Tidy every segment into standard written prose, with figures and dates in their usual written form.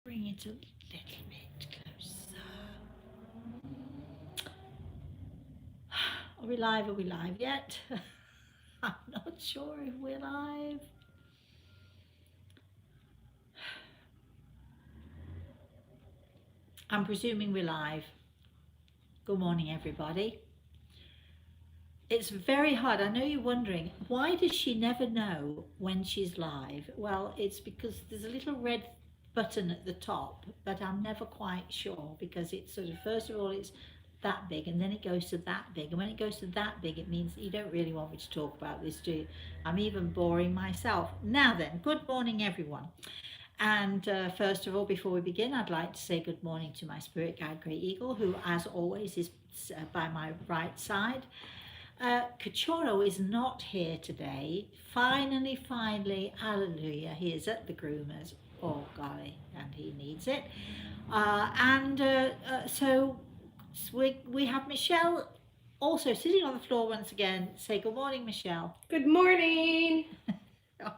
Bring it a little bit closer. Are we live? Are we live yet? I'm not sure if we're live. I'm presuming we're live. Good morning, everybody. It's very hard. I know you're wondering, why does she never know when she's live? Well, it's because there's a little red button at the top, but I'm never quite sure because it's sort of, first of all, it's that big and then it goes to that big. And when it goes to that big, it means that you don't really want me to talk about this, do you? I'm even boring myself. Now then, good morning, everyone. And first of all, before we begin, I'd like to say good morning to my spirit guide, Grey Eagle, who, as always, is by my right side. Cachorro is not here today. Finally, hallelujah, he is at the groomers. Oh, golly, and he needs it. So we have Michelle also sitting on the floor once again. Say good morning, Michelle. Good morning.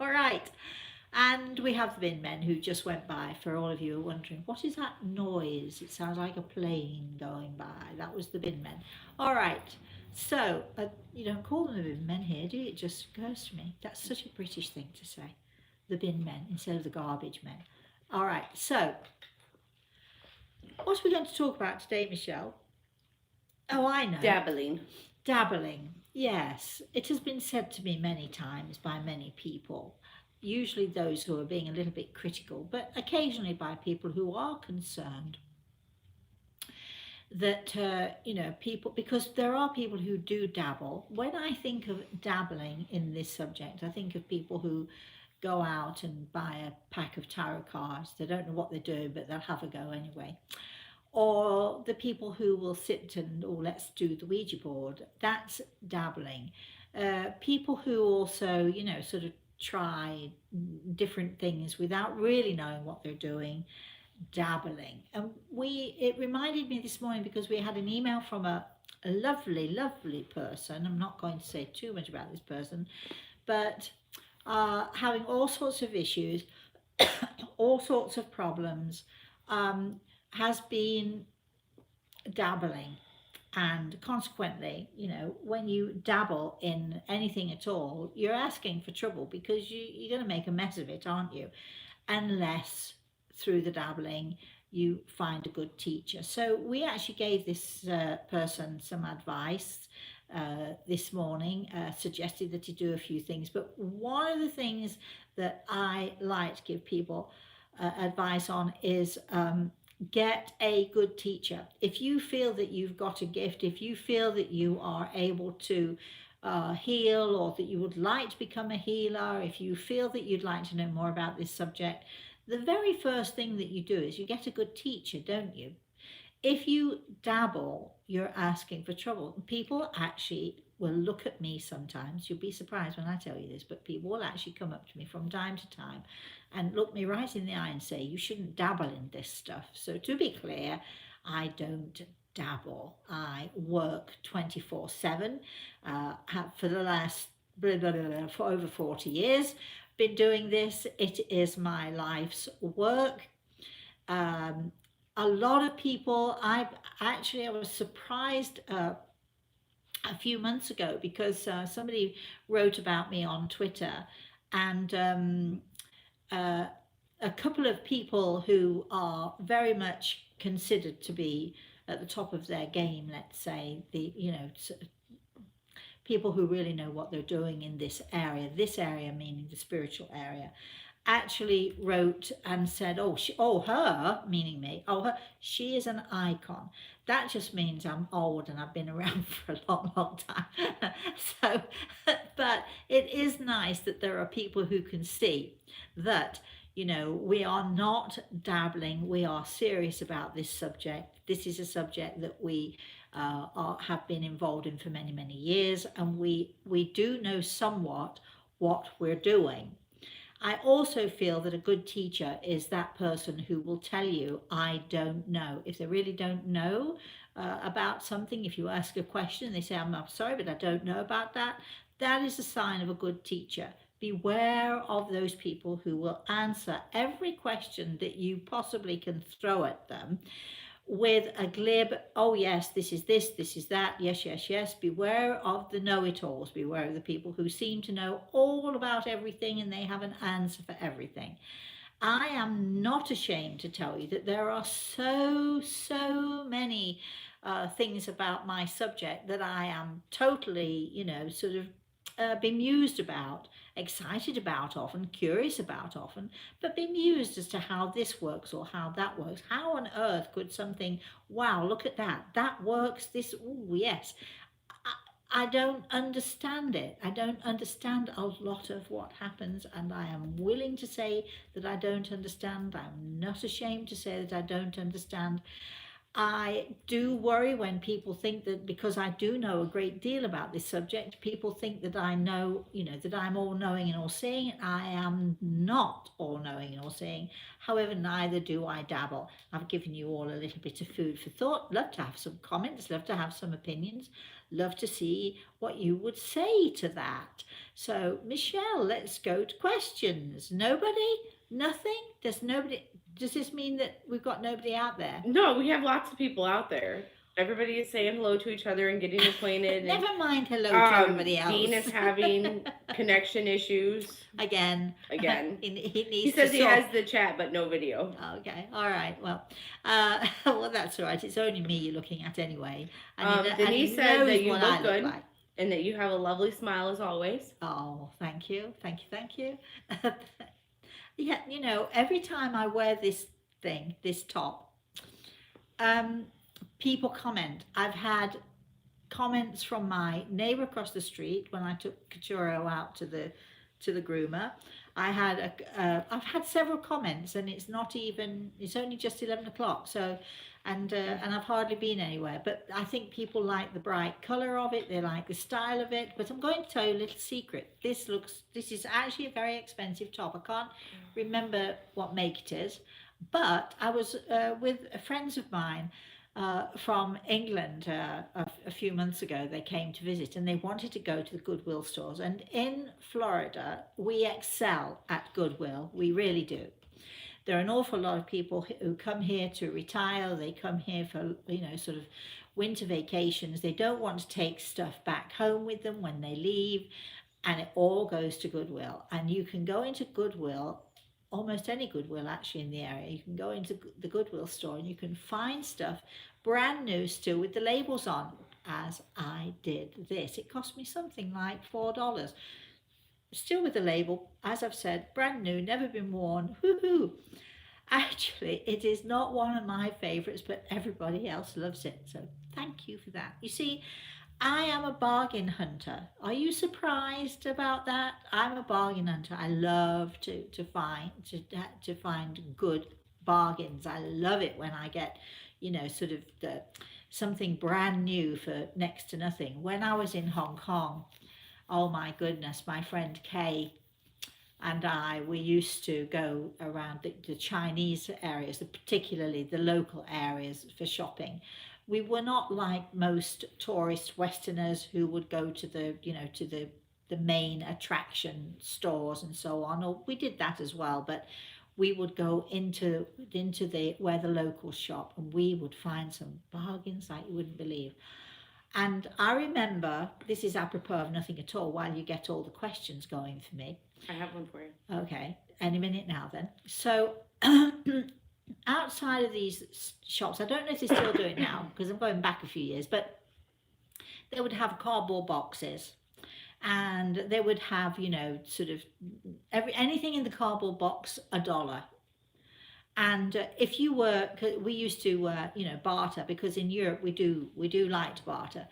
All right. And we have the bin men who just went by. For all of you who are wondering, what is that noise? It sounds like a plane going by. That was the bin men. All right. So, you don't call them the bin men here, do you? It just occurs to me. That's such a British thing to say. The bin men instead of the garbage men. All right. So, what are we going to talk about today, Michelle? Oh, I know. Dabbling. Yes. It has been said to me many times by many people, usually those who are being a little bit critical, but occasionally by people who are concerned that, people, because there are people who do dabble. When I think of dabbling in this subject, I think of people who go out and buy a pack of tarot cards. They don't know what they're doing, but they'll have a go anyway. Or the people who will sit and, oh, let's do the Ouija board. That's dabbling. People who also, sort of try different things without really knowing what they're doing, dabbling. And it reminded me this morning because we had an email from a lovely person. I'm not going to say too much about this person, but having all sorts of issues, all sorts of problems, has been dabbling. And consequently, when you dabble in anything at all, you're asking for trouble because you're going to make a mess of it, aren't you? Unless through the dabbling you find a good teacher. So we actually gave this person some advice this morning, suggested that he do a few things. But one of the things that I like to give people advice on is get a good teacher. If you feel that you've got a gift, if you feel that you are able to heal, or that you would like to become a healer, if you feel that you'd like to know more about this subject, the very first thing that you do is you get a good teacher, don't you? If you dabble, you're asking for trouble. People actually will look at me sometimes. You'll be surprised when I tell you this, but people will actually come up to me from time to time and look me right in the eye and say, you shouldn't dabble in this stuff. So to be clear, I don't dabble. I work 24/7 for the last for over 40 years. Been doing this. It is my life's work. A lot of people, I was surprised a few months ago because somebody wrote about me on Twitter, and a couple of people who are very much considered to be at the top of their game, let's say, people who really know what they're doing in this area meaning the spiritual area, actually wrote and said, her, meaning me, she is an icon. That just means I'm old and I've been around for a long time. So, but it is nice that there are people who can see that, we are not dabbling, we are serious about this subject. This is a subject that we have been involved in for many years, and we do know somewhat what we're doing. I also feel that a good teacher is that person who will tell you, I don't know. If they really don't know about something, if you ask a question and they say, I'm sorry, but I don't know about that, that is a sign of a good teacher, Beware of those people who will answer every question that you possibly can throw at them with a glib, oh yes, this is that, yes, yes, yes. Beware of the know-it-alls. Beware of the people who seem to know all about everything and they have an answer for everything. I am not ashamed to tell you that there are so many things about my subject that I am totally, sort of bemused about, excited about often, curious about often, but bemused as to how this works or how that works. How on earth could something, wow, look at that, that works, this, oh, yes. I don't understand it. I don't understand a lot of what happens, and I am willing to say that I don't understand. I'm not ashamed to say that I don't understand. I do worry when people think that because I do know a great deal about this subject, people think that I know, that I'm all knowing and all seeing. I am not all knowing and all seeing. However, neither do I dabble. I've given you all a little bit of food for thought. Love to have some comments, love to have some opinions, love to see what you would say to that. So, Michelle, let's go to questions. Nobody? Nothing? Does nobody? Does this mean that we've got nobody out there? No, we have lots of people out there. Everybody is saying hello to each other and getting acquainted. Never mind hello to everybody else. Dean is having connection issues. Again. Again. He needs He says to he has the chat, but no video. Okay, all right. Well, well, that's all right. It's only me you're looking at anyway. Denise said that you look good like. and that you have a lovely smile as always. Oh, thank you. Thank you. Thank you. Yeah, every time I wear this thing, this top, people comment. I've had comments from my neighbor across the street when I took Kachuro out to the groomer. I've had several comments, and it's only just 11 o'clock. So, and I've hardly been anywhere. But I think people like the bright color of it. They like the style of it. But I'm going to tell you a little secret. This is actually a very expensive top. I can't remember what make it is, but I was with friends of mine from England a few months ago. They came to visit and they wanted to go to the Goodwill stores. And in Florida, we excel at Goodwill. We really do. There are an awful lot of people who come here to retire. They come here for, sort of winter vacations. They don't want to take stuff back home with them when they leave. And it all goes to Goodwill. And you can go into Goodwill, almost any Goodwill actually in the area. You can go into the Goodwill store and you can find stuff brand new still with the labels on, as I did this. It cost me something like $4. Still with the label, as I've said, brand new, never been worn. Woohoo! Actually, it is not one of my favorites, but everybody else loves it. So thank you for that. You see, I am a bargain hunter. Are you surprised about that? I'm a bargain hunter. I love to find good bargains. I love it when I get, sort of something brand new for next to nothing. When I was in Hong Kong, oh my goodness, my friend Kay and we used to go around the Chinese areas, particularly the local areas for shopping. We were not like most tourist Westerners who would go to the main attraction stores and so on. Or we did that as well, but we would go into where the locals shop, and we would find some bargains like you wouldn't believe. And I remember, this is apropos of nothing at all, while you get all the questions going for me. I have one for you. Okay, any minute now then. So outside of these shops, I don't know if they still do it now because I'm going back a few years, but they would have cardboard boxes, and they would have, sort of anything in the cardboard box $1. And if you were, we used to, barter, because in Europe we do like to barter.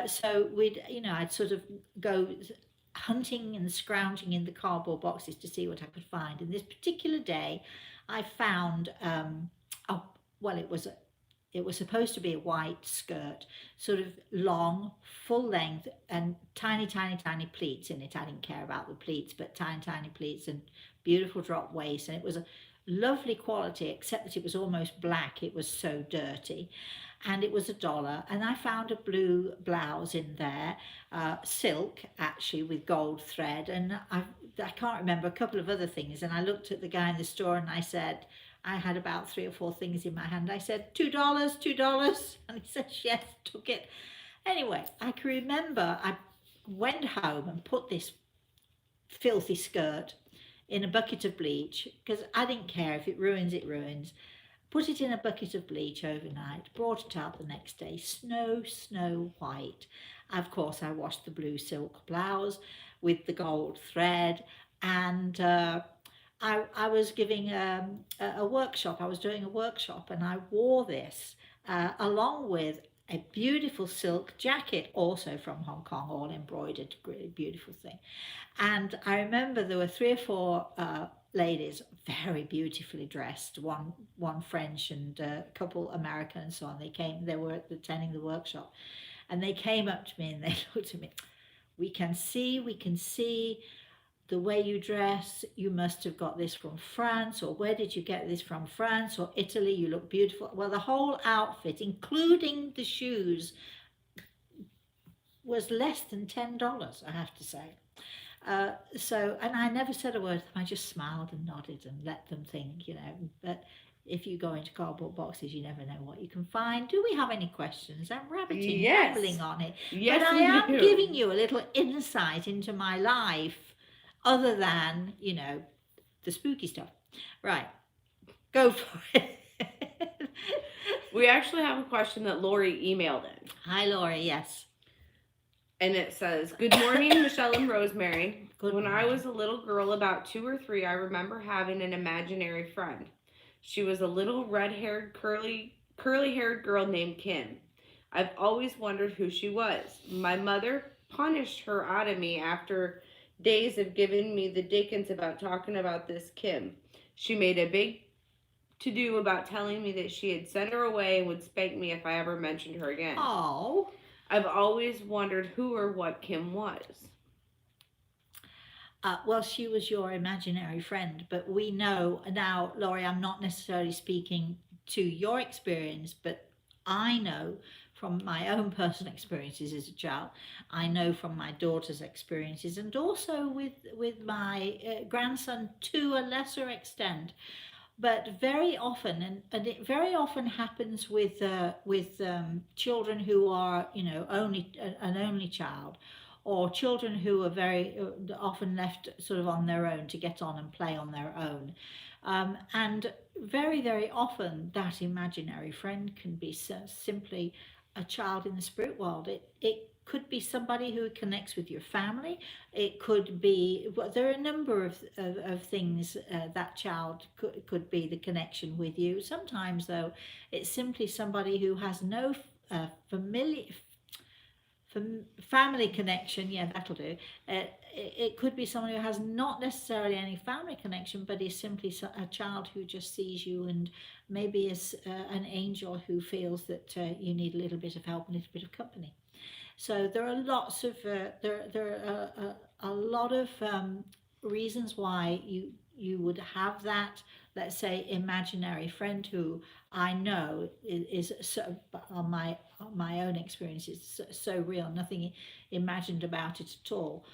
So I'd sort of go hunting and scrounging in the cardboard boxes to see what I could find. And this particular day, I found, it was supposed to be a white skirt, sort of long, full length, and tiny, tiny, tiny pleats in it. I didn't care about the pleats, but tiny, tiny pleats and beautiful drop waist. And it was a lovely quality, except that it was almost black. It was so dirty. And it was $1. And I found a blue blouse in there, silk actually, with gold thread. And I can't remember, a couple of other things. And I looked at the guy in the store and I said, I had about 3 or 4 things in my hand. I said, $2, $2. And he said, yes, took it. Anyway, I can remember I went home and put this filthy skirt in a bucket of bleach because I didn't care. If it ruins, it ruins. Put it in a bucket of bleach overnight, brought it out the next day, snow white. Of course, I washed the blue silk blouse with the gold thread, and I was giving a workshop. I was doing a workshop, and I wore this along with a beautiful silk jacket, also from Hong Kong, all embroidered, really beautiful thing. And I remember there were 3 or 4 ladies, very beautifully dressed, one French and a couple American and so on. They were attending the workshop, and they came up to me and they looked at me. We can see the way you dress. You must have got this from France, or where did you get this from? France or Italy? You look beautiful. Well, the whole outfit, including the shoes, was less than $10, I have to say. And I never said a word to them. I just smiled and nodded and let them think, But if you go into cardboard boxes, you never know what you can find. Do we have any questions? I'm rabbiting, rambling on it. Yes, but I am giving you a little insight into my life, other than, the spooky stuff. Right. Go for it. We actually have a question that Lori emailed in. Hi, Lori. Yes. And it says, "Good morning, Michelle and Rosemary. Good when morning. I was a little girl, about 2 or 3, I remember having an imaginary friend. She was a little red-haired, curly-haired girl named Kim. I've always wondered who she was. My mother punished her out of me after days of giving me the dickens about talking about this Kim. She made a big to-do about telling me that she had sent her away and would spank me if I ever mentioned her again. Oh. I've always wondered who or what Kim was." Well, she was your imaginary friend, but we know now, Laurie, I'm not necessarily speaking to your experience, but I know from my own personal experiences as a child, I know from my daughter's experiences, and also with my grandson to a lesser extent. But very often, and it very often happens with children who are, only an only child, or children who are very often left sort of on their own to get on and play on their own. And very often that imaginary friend can be simply a child in the spirit world. It could be somebody who connects with your family. It could be, well, there are a number of things that child could be the connection with you. Sometimes, though, it's simply somebody who has no family connection. Yeah, that'll do. It could be someone who has not necessarily any family connection, but is simply a child who just sees you and maybe is an angel who feels that you need a little bit of help, a little bit of company. So there are lots of there are a lot of reasons why you would have that, let's say, imaginary friend who I know is so, on my own experience, it's so real, nothing imagined about it at all.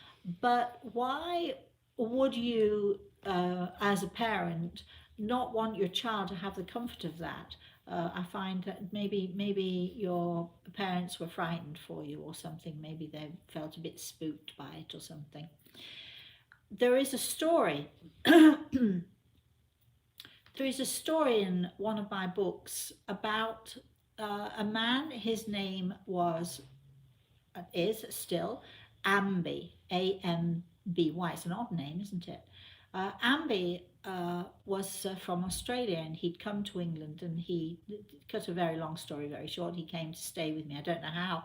But why would you, as a parent, not want your child to have the comfort of that? I find that maybe your parents were frightened for you or something. Maybe they felt a bit spooked by it or something. There is a story. There is a story in one of my books about a man. His name is still Amby, Amby. It's an odd name, isn't it? Amby was from Australia, and he'd come to England, and he cut a very long story very short. He came to stay with me. I don't know how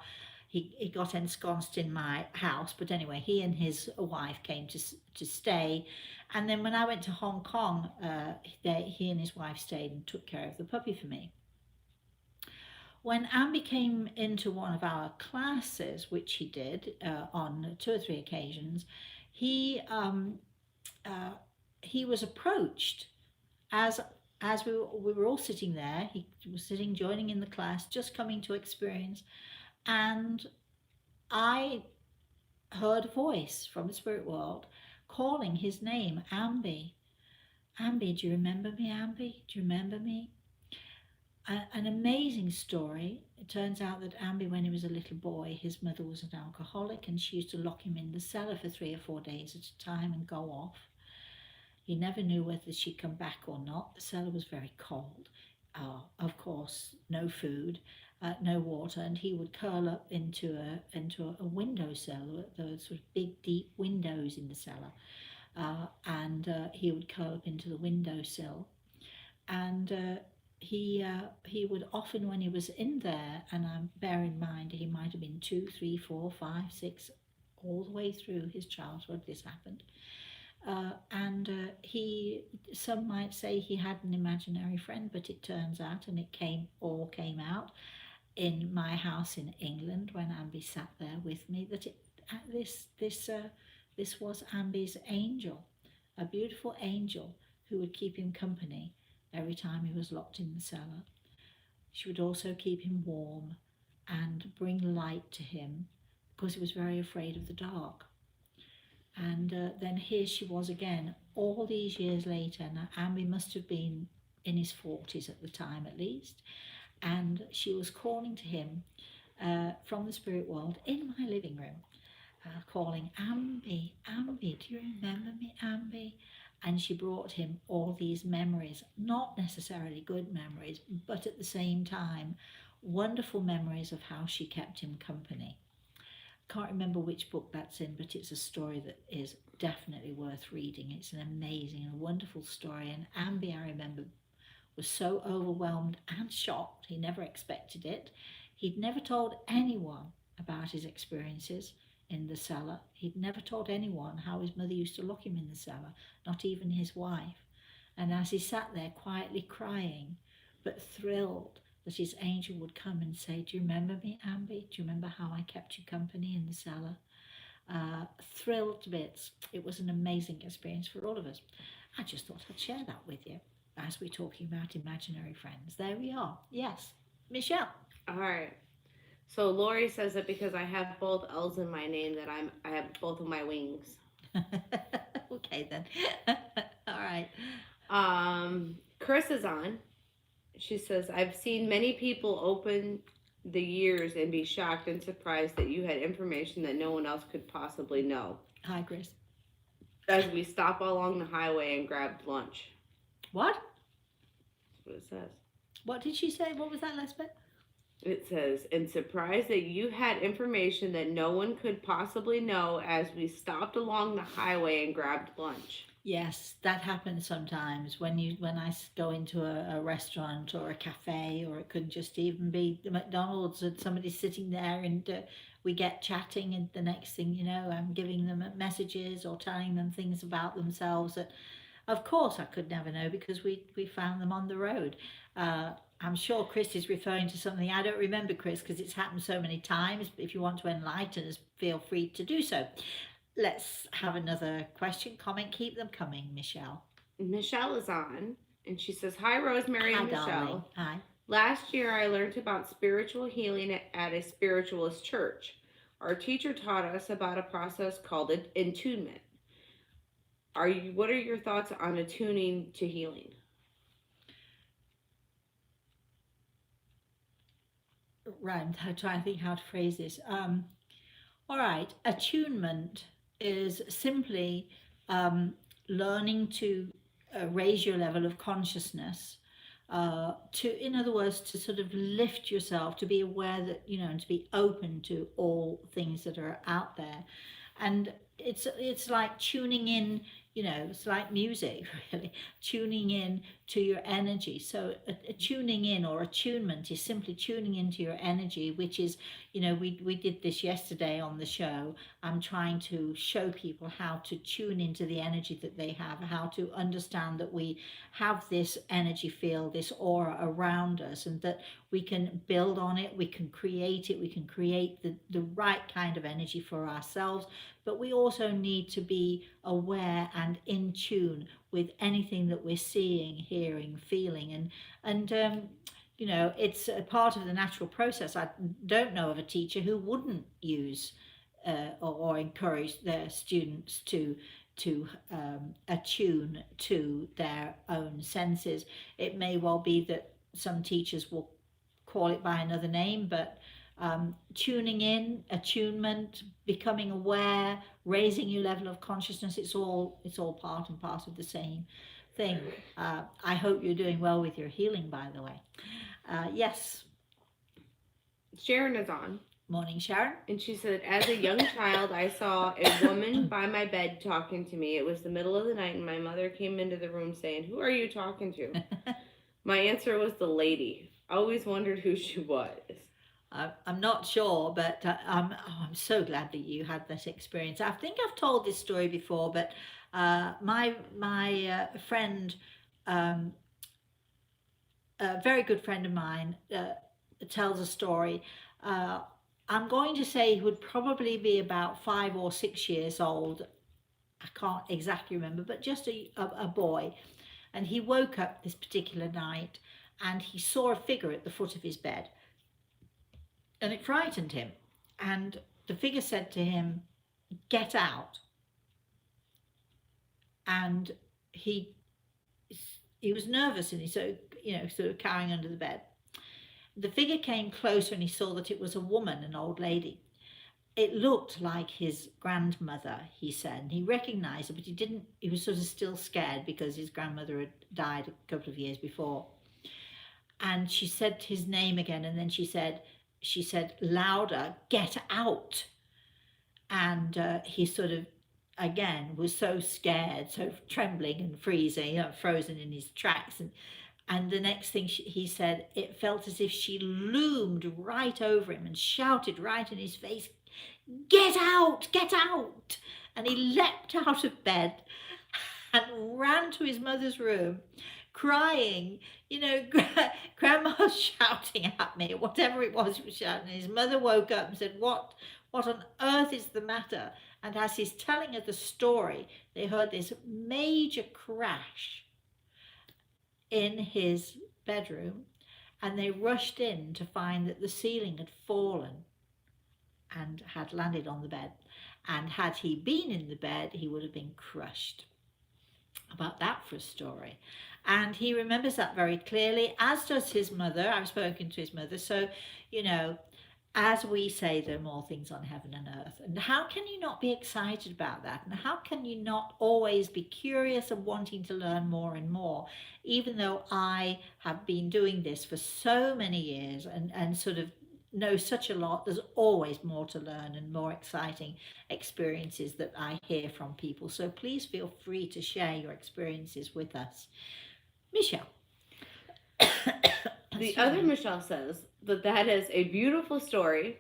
he got ensconced in my house, but anyway, he and his wife came to stay. And then when I went to Hong Kong, he and his wife stayed and took care of the puppy for me. When Amby came into one of our classes, which he did on 2 or 3 occasions, he was approached as we were all sitting there. He was sitting, joining in the class, just coming to experience, and I heard a voice from the spirit world calling his name, Ambi. Ambi, do you remember me, Ambi? Do you remember me? An amazing story. It turns out that Ambi, when he was a little boy, his mother was an alcoholic and she used to lock him in the cellar for 3 or 4 days at a time and go off. He never knew whether she'd come back or not. The cellar was very cold. Of course, no food, no water, and he would curl up into a windowsill. There were sort of big, deep windows in the cellar, and he would curl up into the windowsill. And he would often, when he was in there, and bear in mind he might have been 2, 3, 4, 5, 6, all the way through his childhood. This happened. And he, some might say he had an imaginary friend, but it turns out, and it all came out in my house in England when Ambi sat there with me, that this was Ambi's angel, a beautiful angel who would keep him company every time he was locked in the cellar. She would also keep him warm and bring light to him because he was very afraid of the dark. And then here she was again, all these years later. Now, Ambi must have been in his 40s at the time at least. And she was calling to him from the spirit world in my living room, calling, Ambi, Ambi, do you remember me, Ambi? And she brought him all these memories, not necessarily good memories, but at the same time, wonderful memories of how she kept him company. Can't remember which book that's in, but it's a story that is definitely worth reading. It's an amazing and wonderful story. And Ambi, I remember, was so overwhelmed and shocked. He never expected it. He'd never told anyone about his experiences in the cellar. He'd never told anyone how his mother used to lock him in the cellar, not even his wife. And as he sat there quietly crying, but thrilled that his angel would come and say, do you remember me, Ambi? Do you remember how I kept you company in the cellar? Thrilled to bits. It was an amazing experience for all of us. I just thought I'd share that with you as we're talking about imaginary friends. There we are. Yes. Michelle. All right. So Lori says that because I have both L's in my name, that I have both of my wings. Okay then. All right. Chris is on. She says, I've seen many people open the years and be shocked and surprised that you had information that no one else could possibly know. Hi, Chris. As we stop along the highway and grabbed lunch. What? That's what it says. What did she say? What was that last bit? It says, and surprised that you had information that no one could possibly know as we stopped along the highway and grabbed lunch. Yes, that happens sometimes when I go into a restaurant or a cafe, or it could just even be the McDonald's and somebody's sitting there, and we get chatting, and the next thing you know, I'm giving them messages or telling them things about themselves that, of course, I could never know because we found them on the road. I'm sure Chris is referring to something I don't remember, Chris, because it's happened so many times. But if you want to enlighten us, feel free to do so. Let's have another question, comment. Keep them coming, Michelle. Michelle is on, and she says, hi, Rosemary and Michelle. Darling. Hi. Last year, I learned about spiritual healing at a spiritualist church. Our teacher taught us about a process called attunement. What are your thoughts on attuning to healing? Right, I'm trying to think how to phrase this. All right, attunement is simply learning to raise your level of consciousness, in other words, to sort of lift yourself, to be aware that, and to be open to all things that are out there. And it's like tuning in, it's like music, really, tuning in to your energy. So a tuning in or attunement is simply tuning into your energy, which is, we did this yesterday on the show. I'm trying to show people how to tune into the energy that they have, how to understand that we have this energy field, this aura around us, and that we can build on it, we can create it, we can create the right kind of energy for ourselves. But we also need to be aware and in tune with anything that we're seeing, hearing, feeling. And it's a part of the natural process. I don't know of a teacher who wouldn't use or encourage their students to attune to their own senses. It may well be that some teachers will call it by another name, but tuning in, attunement, becoming aware, raising your level of consciousness, it's all part and part of the same thing. I hope you're doing well with your healing, by the way. Yes. Sharon is on. Morning, Sharon. And she said, as a young child, I saw a woman by my bed talking to me. It was the middle of the night, and my mother came into the room saying, "Who are you talking to?" My answer was the lady. I always wondered who she was. I'm not sure, but I'm so glad that you had that experience. I think I've told this story before, but my friend, um, a very good friend of mine, tells a story. Uh, I'm going to say he would probably be about 5 or 6 years old. I can't exactly remember, but just a boy. And he woke up this particular night and he saw a figure at the foot of his bed. And it frightened him. And the figure said to him, "Get out." And he was nervous and he sort of cowering under the bed. The figure came closer and he saw that it was a woman, an old lady. It looked like his grandmother, he said, and he recognized her, but he was sort of still scared because his grandmother had died a couple of years before. And she said his name again, and then she said louder, "Get out." And he sort of, again, was so scared, so trembling and freezing, frozen in his tracks. And the next thing he said, it felt as if she loomed right over him and shouted right in his face, "Get out, get out." And he leapt out of bed and ran to his mother's room, crying, "Grandma's shouting at me," whatever it was he was shouting. And his mother woke up and said, what on earth is the matter? And as he's telling her the story, they heard this major crash in his bedroom, and they rushed in to find that the ceiling had fallen and had landed on the bed. And had he been in the bed, he would have been crushed. About that for a story. And he remembers that very clearly, as does his mother. I've spoken to his mother. So, as we say, there are more things on heaven and earth. And how can you not be excited about that? And how can you not always be curious and wanting to learn more and more? Even though I have been doing this for so many years and sort of know such a lot, there's always more to learn and more exciting experiences that I hear from people. So please feel free to share your experiences with us. Michelle. The other Michelle says that is a beautiful story,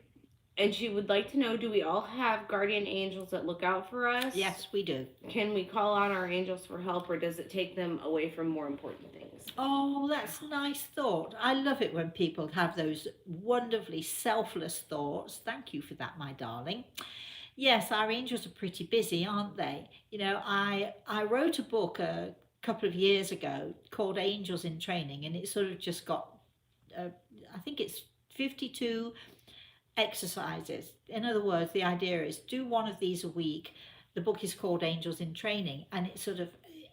and she would like to know, do we all have guardian angels that look out for us? Yes, we do. Can we call on our angels for help, or does it take them away from more important things? Oh, that's a nice thought. I love it when people have those wonderfully selfless thoughts. Thank you for that, my darling. Yes, our angels are pretty busy, aren't they? I wrote a book a couple of years ago called Angels in Training, and it sort of just got I think it's 52 exercises. In other words, the idea is do one of these a week. The book is called Angels in Training, and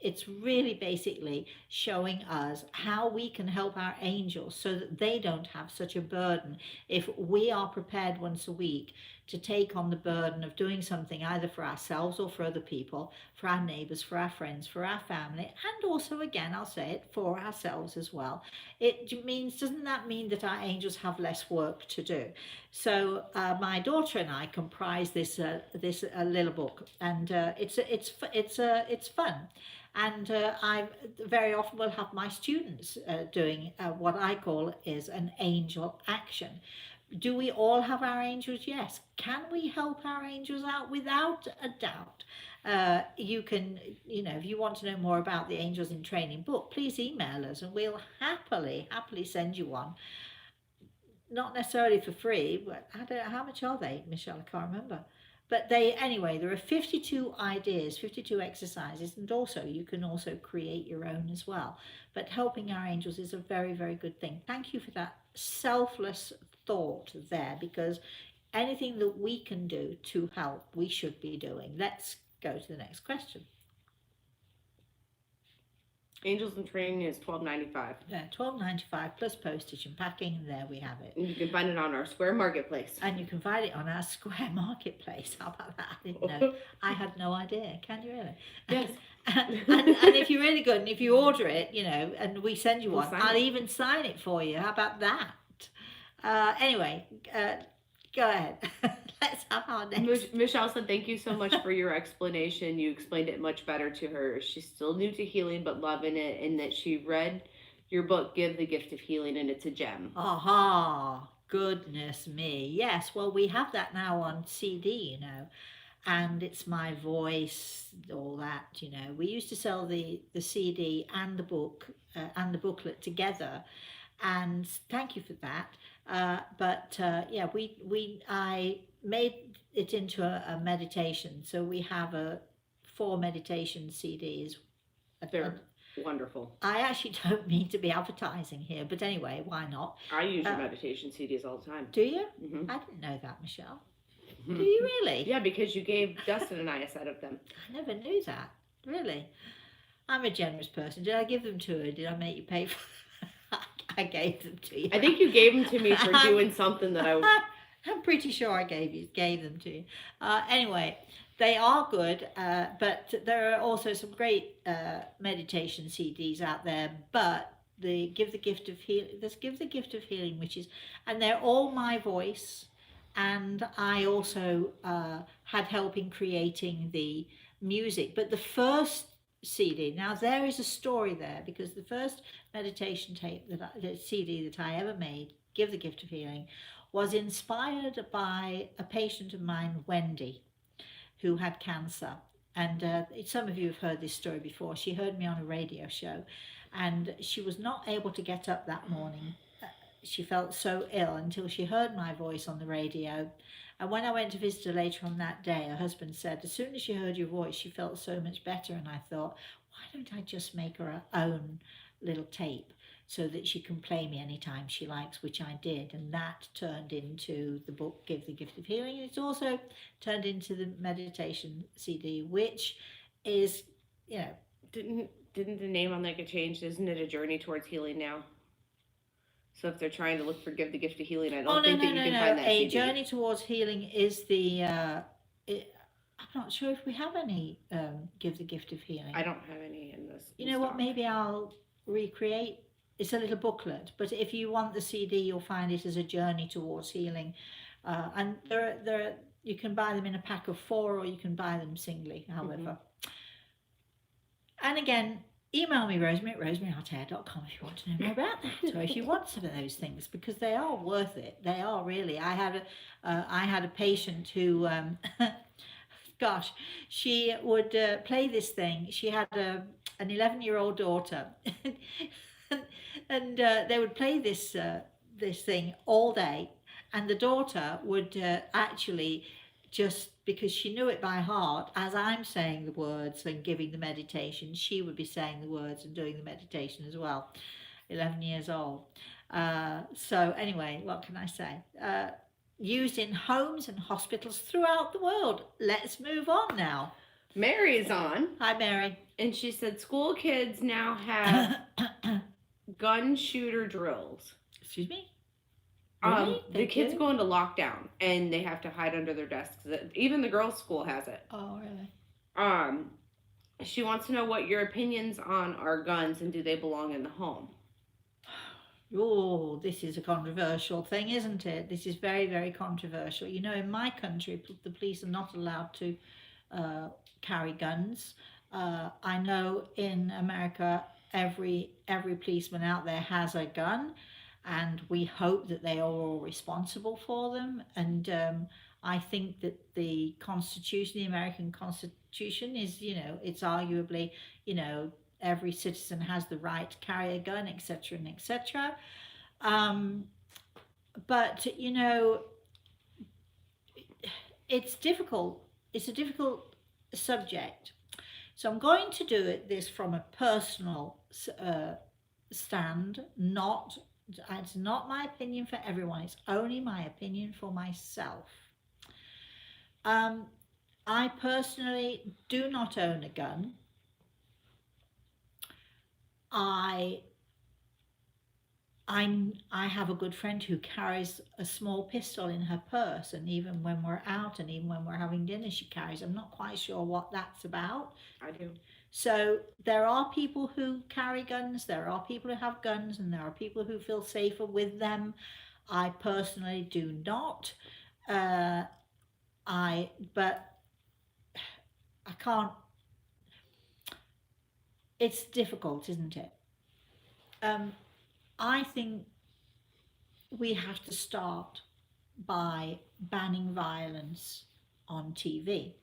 it's really basically showing us how we can help our angels so that they don't have such a burden if we are prepared once a week to take on the burden of doing something either for ourselves or for other people, for our neighbors, for our friends, for our family, and also, again, I'll say it, for ourselves as well. Doesn't that mean that our angels have less work to do? So my daughter and I comprise this little book, and it's fun. And I very often will have my students doing what I call is an angel action. Do we all have our angels? Yes. Can we help our angels out? Without a doubt. You can, if you want to know more about the Angels in Training book, please email us and we'll happily send you one. Not necessarily for free, but I don't know, how much are they, Michelle? I can't remember. But anyway, there are 52 ideas, 52 exercises, and also you can also create your own as well. But helping our angels is a very, very good thing. Thank you for that selfless thought there, because anything that we can do to help, we should be doing. Let's go to the next question. Angels in Training is $12.95. $12.95 plus postage and packing, and there we have it. And you can find it on our Square Marketplace. And you can find it on our Square Marketplace. How about that? I didn't know. I had no idea. Can you really? Yes. and if you're really good, and if you order it, and we send you We'll one, sign I'll it. even sign it for you. How about that? Anyway, go ahead. Let's have our next. Michelle said, "Thank you so much for your explanation. You explained it much better to her. She's still new to healing, but loving it, and that she read your book, Give the Gift of Healing, and it's a gem." Aha, goodness me. Yes, well, we have that now on CD, and it's my voice, all that, We used to sell the CD and the book and the booklet together, and thank you for that. Yeah, I made it into a meditation, so we have 4 meditation CDs. They're wonderful. I actually don't mean to be advertising here, but anyway, why not? I use your meditation CDs all the time. Do you? Mm-hmm. I didn't know that, Michelle. Do you really? Yeah, because you gave Dustin and I a set of them. I never knew that. Really? I'm a generous person. Did I give them to her? Did I make you pay for I gave them to you. I think you gave them to me for doing something that I'm pretty sure I gave them to you. Anyway, they are good, but there are also some great meditation CDs out there. But Give the Gift of Healing, Give the Gift of Healing, and they're all my voice, and I also had help in creating the music. But the first CD, now there is a story there, because the first meditation the CD that I ever made, Give the Gift of Healing, was inspired by a patient of mine, Wendy, who had cancer. And some of you have heard this story before. She heard me on a radio show, and she was not able to get up that morning. She felt so ill until she heard my voice on the radio. And when I went to visit her later on that day, her husband said, as soon as she heard your voice, she felt so much better. And I thought, why don't I just make her own little tape so that she can play me anytime she likes, which I did. And that turned into the book, Give the Gift of Healing. And it's also turned into the meditation CD, which is, Didn't the name on that get changed? Isn't it A Journey Towards Healing now? So if they're trying to look for Give the Gift of Healing, I don't think that you can find that CD. A Journey Towards Healing is the... I'm not sure if we have any Give the Gift of Healing. I don't have any in this. You know what? Maybe I'll recreate. It's a little booklet, but if you want the CD, you'll find it as A Journey Towards Healing. And you can buy them in a pack of 4, or you can buy them singly, however. Mm-hmm. And again, email me, Rosemary at rosemaryaltea.com, if you want to know more about that, or if you want some of those things, because they are worth it. They are really. I had a patient who, gosh, she would play this thing. She had an 11-year-old daughter, and they would play this thing all day, and the daughter would actually, just because she knew it by heart, as I'm saying the words and giving the meditation, she would be saying the words and doing the meditation as well. 11 years old. So anyway, what can I say? Used in homes and hospitals throughout the world. Let's move on now. Mary is on. Hi, Mary. And she said school kids now have gun shooter drills. Excuse me? Really? The kids go into lockdown and they have to hide under their desks. Even the girls' school has it. Oh, really? She wants to know what your opinions on our guns and do they belong in the home? Oh, this is a controversial thing, isn't it? This is very, very controversial. In my country, the police are not allowed to carry guns. I know in America, every policeman out there has a gun, and we hope that they are all responsible for them. And I think that the Constitution, the American Constitution, is, it's arguably, every citizen has the right to carry a gun, etc., and etc. But it's difficult. It's a difficult subject. So I'm going to do this from a personal stand. It's not my opinion for everyone. It's only my opinion for myself. I personally do not own a gun. I I have a good friend who carries a small pistol in her purse, and even when we're out and even when we're having dinner, she carries. I'm not quite sure what that's about. I do. So there are people who carry guns, there are people who have guns, and there are people who feel safer with them. I personally do not. Uh, but I can't. It's difficult, isn't it? Um, I think we have to start by banning violence on TV,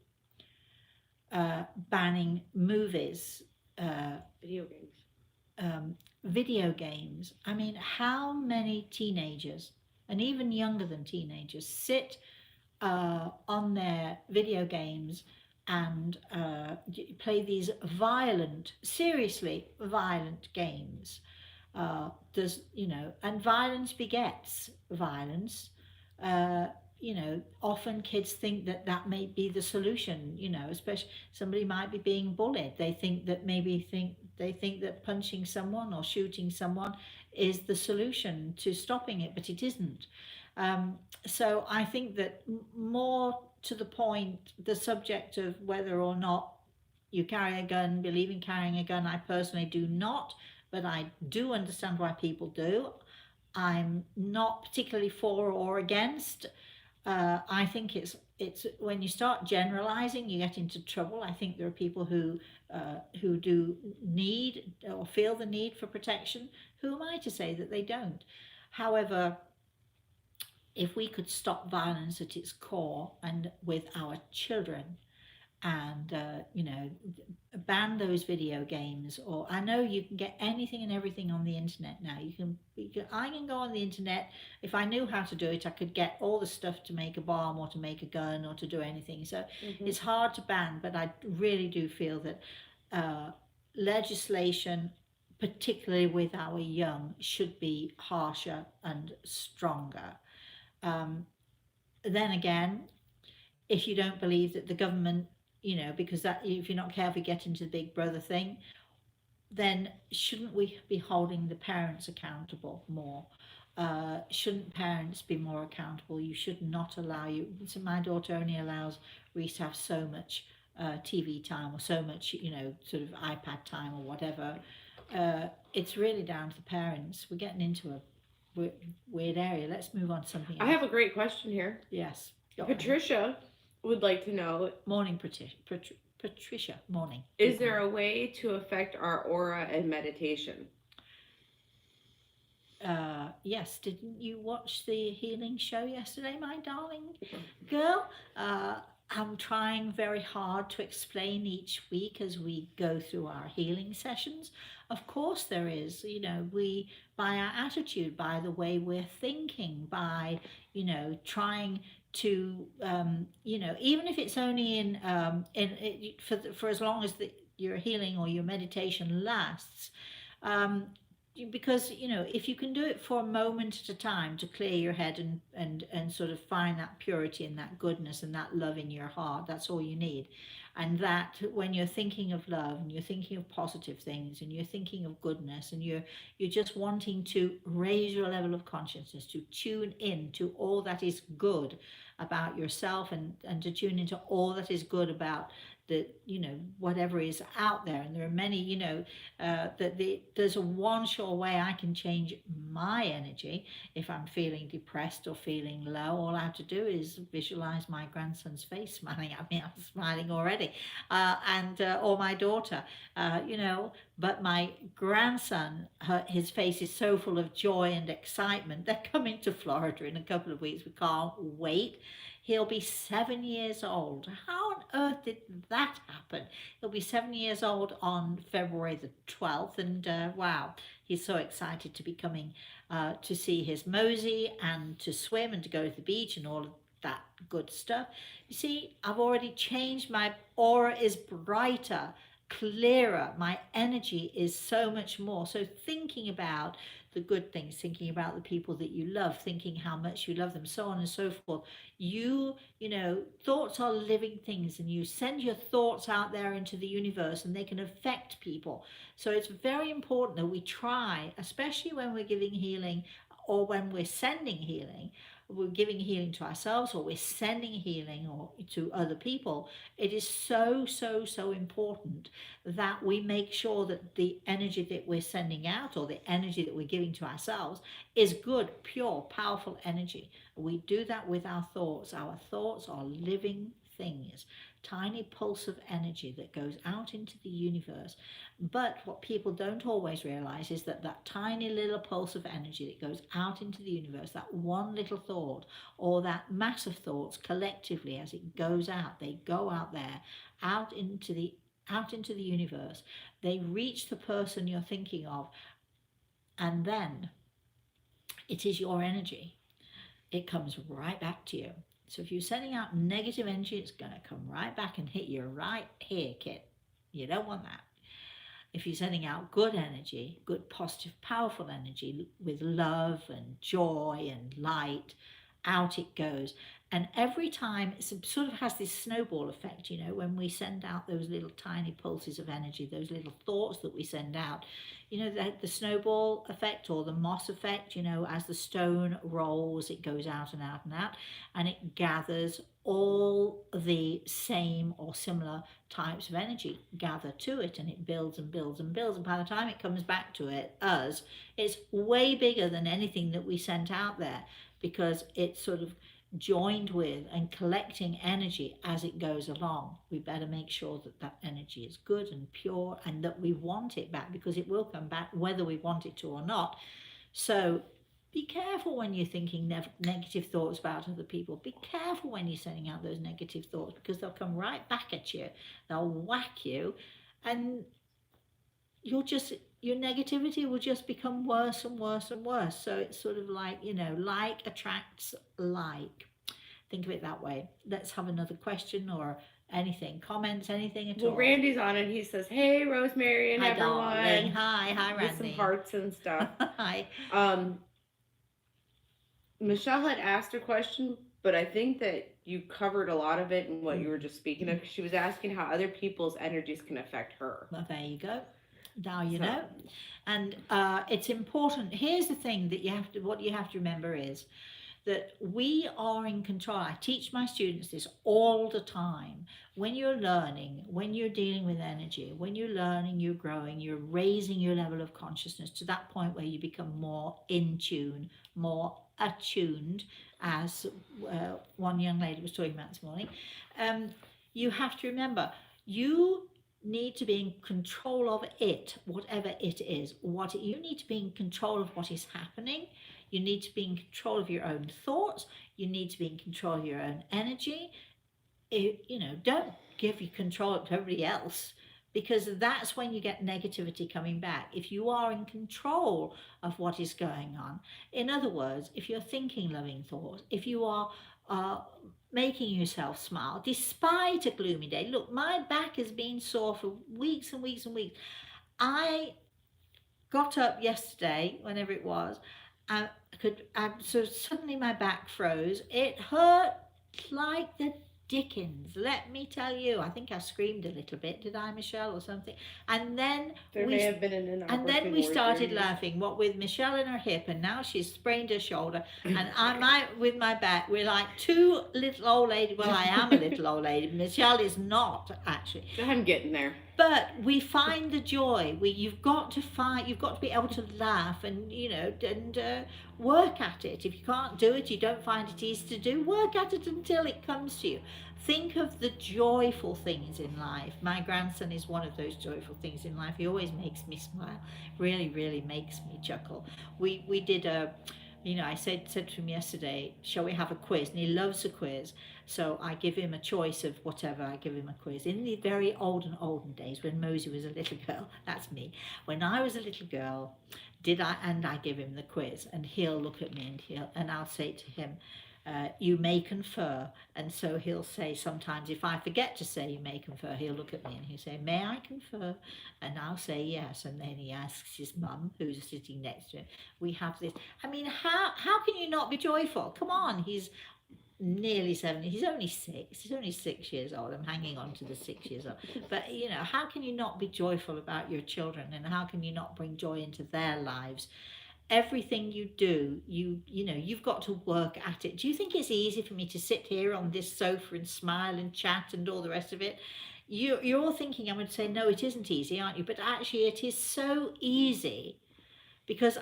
banning movies, uh, Video games. video games. I mean, how many teenagers, and even younger than teenagers, sit on their video games and play these violent, seriously violent games? And violence begets violence. Uh, Often kids think that that may be the solution. Especially somebody might be being bullied. They think that punching someone or shooting someone is the solution to stopping it, but it isn't. So I think that more to the point, the subject of whether or not you carry a gun, believe in carrying a gun, I personally do not, but I do understand why people do. I'm not particularly for or against. I think it's when you start generalizing, you get into trouble. I think there are people who do need or feel the need for protection. Who am I to say that they don't? However, if we could stop violence at its core and with our children, and ban those video games. Or I know you can get anything and everything on the internet now. I can go on the internet. If I knew how to do it, I could get all the stuff to make a bomb or to make a gun or to do anything. So Mm-hmm. it's hard to ban, but I really do feel that legislation, particularly with our young, should be harsher and stronger. um, then again, if you don't believe that the government, because that, if you're not careful, you get into the big brother thing, then shouldn't we be holding the parents accountable more? Shouldn't parents be more accountable? You should not allow you. So my daughter only allows Reese to have so much TV time or so much, sort of iPad time or whatever. It's really down to the parents. We're getting into a weird area. Let's move on to something I else. have a great question here. Yes. Go ahead. Patricia would like to know, Morning, Patricia. Morning. is Good there morning. a way to affect our aura and meditation? Yes, didn't you watch the healing show yesterday, my darling girl? I'm trying very hard to explain each week as we go through our healing sessions. Of course, there is, we, by our attitude, by the way we're thinking, by, trying to, even if it's only for as long as your healing or your meditation lasts. Um, because if you can do it for a moment at a time to clear your head and sort of find that purity and that goodness and that love in your heart, that's all you need. And that when you're thinking of love and you're thinking of positive things and you're thinking of goodness and you're just wanting to raise your level of consciousness, to tune in to all that is good about yourself, and to tune into all that is good about the whatever is out there. And there are many, there's a one sure way I can change my energy. If I'm feeling depressed or feeling low, all I have to do is visualize my grandson's face smiling at me. I'm smiling already. And or my daughter, but my grandson, his face is so full of joy and excitement. They're coming to Florida in a couple of weeks. We can't wait. He'll be 7 years old. How on earth did that happen? He'll be 7 years old on February the 12th, and wow, he's so excited to be coming to see his Mosey and to swim and to go to the beach and all of that good stuff. You see, I've already changed. My aura is brighter, clearer. My energy is so much more. So thinking about the good things, thinking about the people that you love, thinking how much you love them, so on and so forth. Thoughts are living things, and you send your thoughts out there into the universe and they can affect people. So it's very important that we try, especially when we're giving healing or when we're sending healing, we're giving healing to ourselves or we're sending healing or to other people. It is so, so, so important that we make sure that the energy that we're sending out or the energy that we're giving to ourselves is good, pure, powerful energy. We do that with our thoughts. Our thoughts are living things, tiny pulse of energy that goes out into the universe. But what people don't always realize is that that tiny little pulse of energy that goes out into the universe, that one little thought or that mass of thoughts collectively as it goes out, they go out there, out into the universe. They reach the person you're thinking of, and then it is your energy. It comes right back to you. So if you're sending out negative energy, it's going to come right back and hit you right here, kid. You don't want that. If you're sending out good energy, good, positive, powerful energy with love and joy and light, out it goes. And every time it sort of has this snowball effect, when we send out those little tiny pulses of energy, those little thoughts that we send out, the snowball effect or the moss effect, as the stone rolls, it goes out and out and out, and it gathers all the same or similar types of energy gather to it, and it builds and builds and builds, and by the time it comes back to us, it's way bigger than anything that we sent out there, because it's sort of joined with and collecting energy as it goes along. We better make sure that that energy is good and pure and that we want it back, because it will come back whether we want it to or not. So be careful when you're thinking negative thoughts about other people. Be careful when you're sending out those negative thoughts, because they'll come right back at you. They'll whack you, and your negativity will just become worse and worse and worse. So it's sort of like, like attracts like. Think of it that way. Let's have another question or anything, comments, anything at all. Well, Randy's on and he says, "Hey, Rosemary and Hi, everyone." darling. Hi, Randy. With some hearts and stuff. Hi. Michelle had asked a question, but I think that you covered a lot of it in what you were just speaking of. She was asking how other people's energies can affect her. Well, there you go. Now you know. And it's important. Here's the thing that what you have to remember is that we are in control. I teach my students this all the time. When you're learning, when you're dealing with energy, when you're learning, you're growing, you're raising your level of consciousness to that point where you become more in tune, more attuned, as one young lady was talking about this morning. You have to remember, you need to be in control of it, whatever it is. You need to be in control of what is happening. You need to be in control of your own thoughts. You need to be in control of your own energy. Don't give your control to everybody else, because that's when you get negativity coming back. If you are in control of what is going on, in other words, if you're thinking loving thoughts, if you are making yourself smile despite a gloomy day. Look, my back has been sore for weeks and weeks and weeks. I got up yesterday, whenever it was, so suddenly my back froze. It hurt like the dickens, let me tell you. I think I screamed a little bit, did I, Michelle, or something? And then there may have been an inopportune. And then we started laughing. What with Michelle in her hip, and now she's sprained her shoulder, and with my back. We're like two little old ladies. Well, I am a little old lady. Michelle is not, actually. I'm getting there. But we find the joy. You've got to be able to laugh and work at it. If you can't do it, you don't find it easy to do, work at it until it comes to you. Think of the joyful things in life. My grandson is one of those joyful things in life. He always makes me smile. Really, really makes me chuckle. We did I said to him yesterday, shall we have a quiz? And he loves a quiz. So I give him a choice of whatever. I give him a quiz. In the very olden days, when Mosey was a little girl, that's me. When I was a little girl, I give him the quiz, and he'll look at me and I'll say to him, You may confer. And so he'll say sometimes, if I forget to say you may confer, he'll look at me and he'll say, may I confer? And I'll say yes. And then he asks his mum, who's sitting next to him, we have this. I mean, how can you not be joyful? Come on, he's nearly 70. He's only 6. He's only 6 years old. I'm hanging on to the 6 years old. But, you know, how can you not be joyful about your children? And how can you not bring joy into their lives? Everything you do, you know, you've got to work at it. Do you think it's easy for me to sit here on this sofa and smile and chat and all the rest of it? You're all thinking I'm going to say, no, it isn't easy, aren't you? But actually it is so easy, because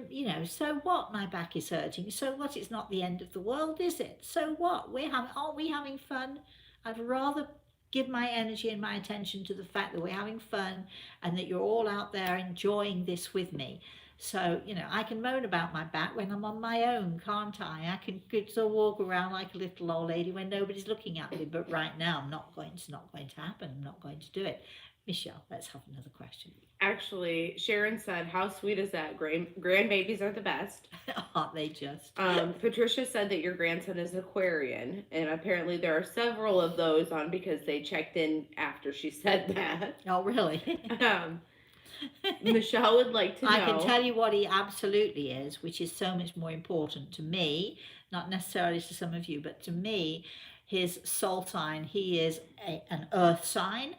you know, so what, my back is hurting, so what, it's not the end of the world, is it? So what, aren't we having fun? I'd rather give my energy and my attention to the fact that we're having fun and that you're all out there enjoying this with me. So, you know, I can moan about my back when I'm on my own, can't I? I can sort of walk around like a little old lady when nobody's looking at me. But right now, it's not going to happen. I'm not going to do it. Michelle, let's have another question. Actually, Sharon said, how sweet is that? Grandbabies are the best. Aren't they just? Patricia said that your grandson is Aquarian, and apparently there are several of those on because they checked in after she said that. Oh, really? Um, Michelle would like to know. I can tell you what he absolutely is, which is so much more important to me, not necessarily to some of you, but to me, his soul sign, he is an earth sign,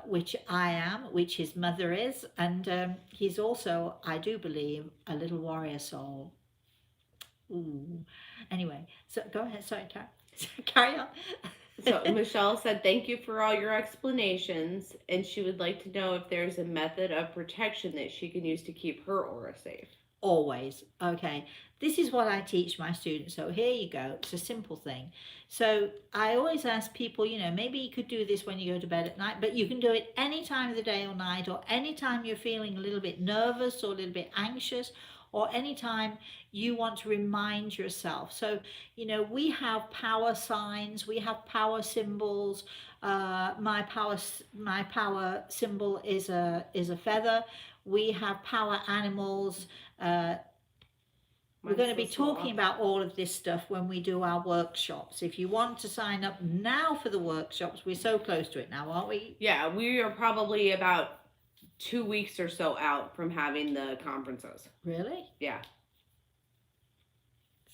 which I am, which his mother is, and he's also, I do believe, a little warrior soul. Ooh. Anyway, so go ahead. Sorry, carry on. So Michelle said, thank you for all your explanations, and she would like to know if there's a method of protection that she can use to keep her aura safe. Always. Okay, this is what I teach my students. So here you go. It's a simple thing. So I always ask people, you know, maybe you could do this when you go to bed at night, but you can do it any time of the day or night, or any time you're feeling a little bit nervous or a little bit anxious, or anytime you want to remind yourself. So, you know, we have power signs, we have power symbols. My power symbol is a feather. We have power animals. We're going to be talking about all of this stuff when we do our workshops. If you want to sign up now for the workshops, we're so close to it now, aren't we? Yeah, we are probably about 2 weeks or so out from having the conferences. Really? Yeah.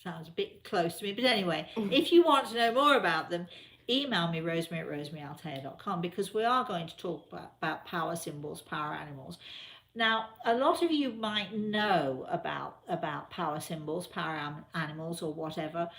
Sounds a bit close to me. But anyway, if you want to know more about them, email me, Rosemary at rosemaryaltea.com, because we are going to talk about power symbols, power animals. Now, a lot of you might know about power symbols, power animals, or whatever.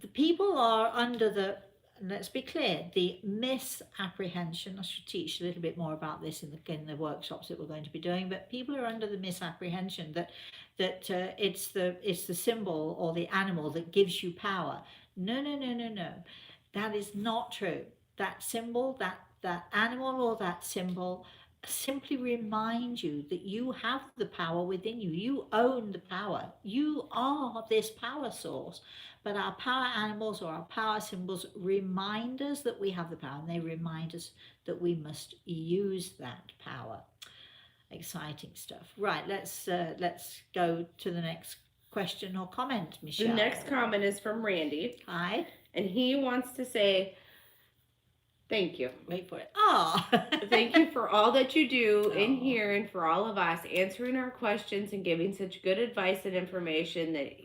The people are under the, let's be clear, the misapprehension. I should teach a little bit more about this in the workshops that we're going to be doing. But people are under the misapprehension that it's the symbol or the animal that gives you power. No. That is not true. That symbol, that animal or that symbol simply remind you that you have the power within you. You own the power. You are this power source. But our power animals or our power symbols remind us that we have the power, and they remind us that we must use that power. Exciting stuff. Right, let's go to the next question or comment, Michelle. The next comment is from Randy. Hi. And he wants to say, thank you. Wait for it. Oh. Thank you for all that you do in here and for all of us, answering our questions and giving such good advice and information that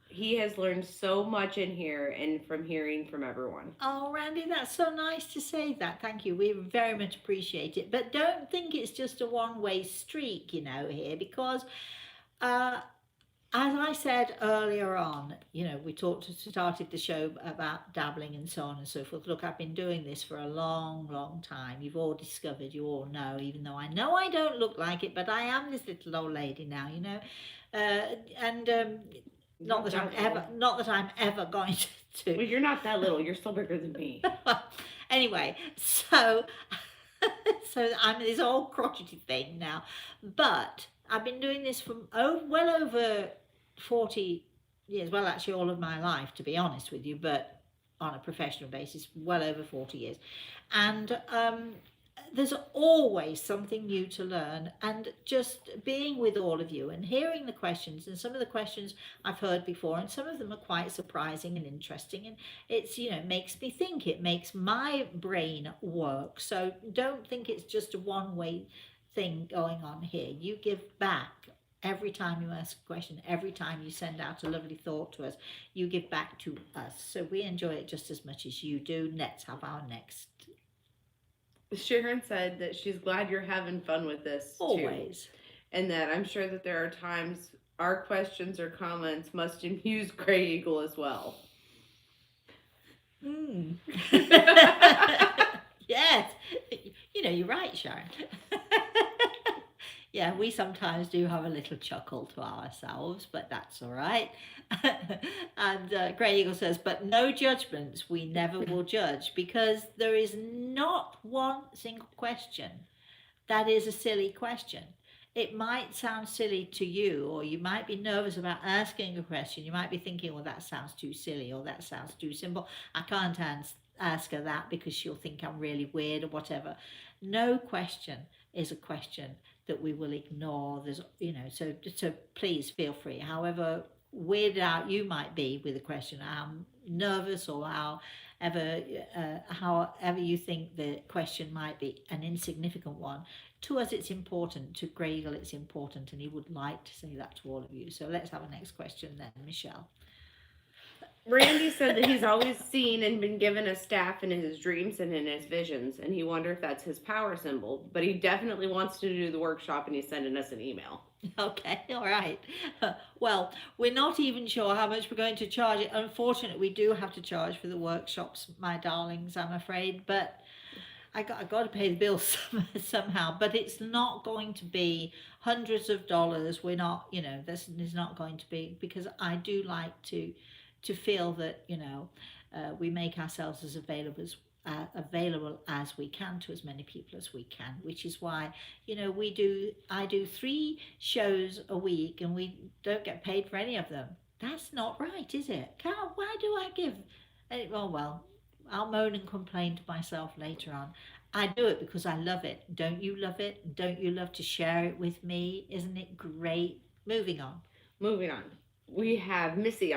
he has learned so much in here and from hearing from everyone. Oh, Randy, that's so nice to say that. Thank you. We very much appreciate it. But don't think it's just a one-way street, you know, here, because as I said earlier on, you know, we started the show about dabbling and so on and so forth. Look, I've been doing this for a long, long time. You've all discovered, you all know, even though I know I don't look like it, but I am this little old lady now, you know. Not that I'm ever going to. Well, you're not that little. You're still bigger than me. Anyway, so I'm this old crotchety thing now, but I've been doing this for well over 40 years. Well, actually, all of my life, to be honest with you, but on a professional basis, well over 40 years. And there's always something new to learn, and just being with all of you and hearing the questions, and some of the questions I've heard before, and some of them are quite surprising and interesting, and it's, makes me think, it makes my brain work. So don't think it's just a one way thing going on here. You give back every time you ask a question, every time you send out a lovely thought to us, you give back to us, so we enjoy it just as much as you do. Let's have our next. Sharon said that she's glad you're having fun with this too, Always. and that I'm sure that there are times our questions or comments must amuse Gray Eagle as well. Mm. Yes, you're right, Sharon. Yeah, we sometimes do have a little chuckle to ourselves, but that's all right. And Grey Eagle says, but no judgments. We never will judge, because there is not one single question that is a silly question. It might sound silly to you, or you might be nervous about asking a question. You might be thinking, well, that sounds too silly, or that sounds too simple. I can't ask her that because she'll think I'm really weird or whatever. No question is a question that we will ignore. So please feel free. However weirded out you might be with a question, how nervous, or however you think the question might be an insignificant one, to us it's important. To Grey Eagle it's important, and he would like to say that to all of you. So let's have a next question then, Michelle. Randy said that he's always seen and been given a staff in his dreams and in his visions, and he wondered if that's his power symbol, but he definitely wants to do the workshop, and he's sending us an email. Okay, all right. Well, we're not even sure how much we're going to charge it. Unfortunately, we do have to charge for the workshops, my darlings, I'm afraid, but I got to pay the bills somehow. But it's not going to be hundreds of dollars. We're not, this is not going to be, because I do like to feel that, we make ourselves as available as we can to as many people as we can, which is why, I do 3 shows a week, and we don't get paid for any of them. That's not right, is it? Why do I give? Well, I'll moan and complain to myself later on. I do it because I love it. Don't you love it? Don't you love to share it with me? Isn't it great? Moving on. Moving on, we have Missy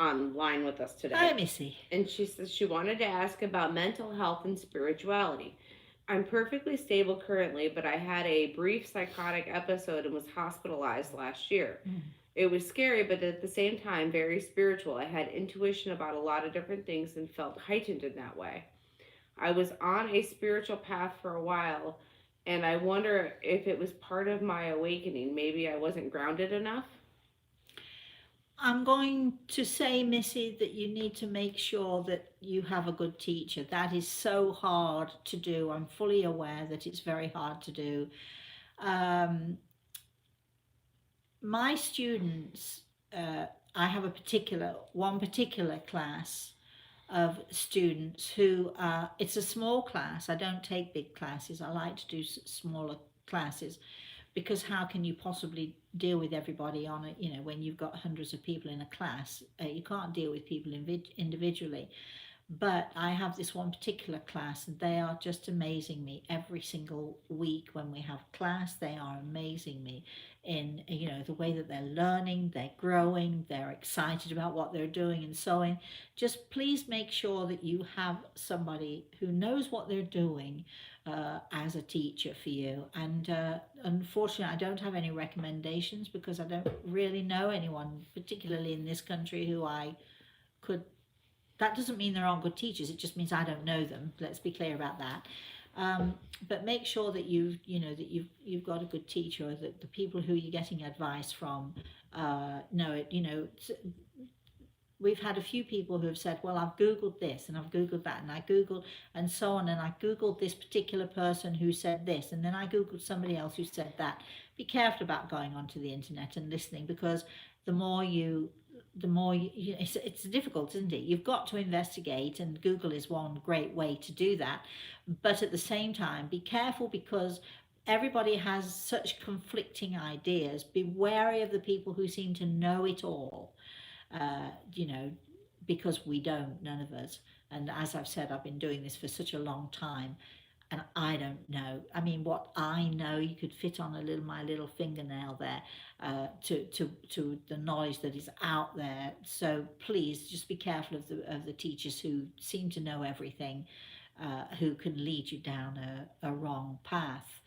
online with us Hi, today, Missy. and she says she wanted to ask about mental health and spirituality. I'm perfectly stable currently, but I had a brief psychotic episode and was hospitalized last year. Mm. It was scary, but at the same time, very spiritual. I had intuition about a lot of different things and felt heightened in that way. I was on a spiritual path for a while, and I wonder if it was part of my awakening. Maybe I wasn't grounded enough. I'm going to say, Missy, that you need to make sure that you have a good teacher. That is so hard to do. I'm fully aware that it's very hard to do. Um, my students, I have one particular class of students who, it's a small class. I don't take big classes. I like to do smaller classes, because how can you possibly deal with everybody on it, when you've got hundreds of people in a class? You can't deal with people individually. But I have this one particular class, and they are just amazing me every single week. When we have class, they are amazing me in, the way that they're learning, they're growing, they're excited about what they're doing, and so on. Just please make sure that you have somebody who knows what they're doing as a teacher for you. And unfortunately, I don't have any recommendations, because I don't really know anyone, particularly in this country, who I could. That doesn't mean there aren't good teachers. It just means I don't know them. Let's be clear about that. But make sure that you've got a good teacher, or that the people who you're getting advice from know it. We've had a few people who have said, well, I've Googled this and I've Googled that, and I Googled and so on, and I Googled this particular person who said this, and then I Googled somebody else who said that. Be careful about going onto the internet and listening, because the more you it's difficult, isn't it? You've got to investigate, and Google is one great way to do that. But at the same time, be careful, because everybody has such conflicting ideas. Be wary of the people who seem to know it all, uh, you know, because we don't, none of us. And as I've said, I've been doing this for such a long time. And I don't know. I mean, what I know, you could fit on a little my little fingernail there, to the knowledge that is out there. So please just be careful of the teachers who seem to know everything, who can lead you down a wrong path.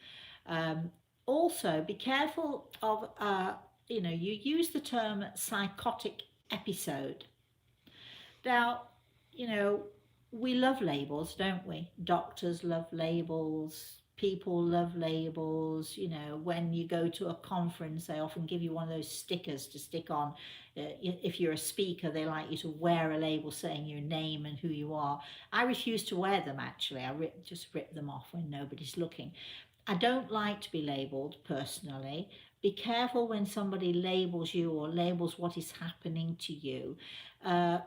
Um, Also, be careful of, you use the term psychotic episode. Now, you know, we love labels, don't we? Doctors love labels. People love labels. When you go to a conference, they often give you one of those stickers to stick on. If you're a speaker, they like you to wear a label saying your name and who you are. I refuse to wear them, actually. Just rip them off when nobody's looking. I don't like to be labelled personally. Be careful when somebody labels you or labels what is happening to you,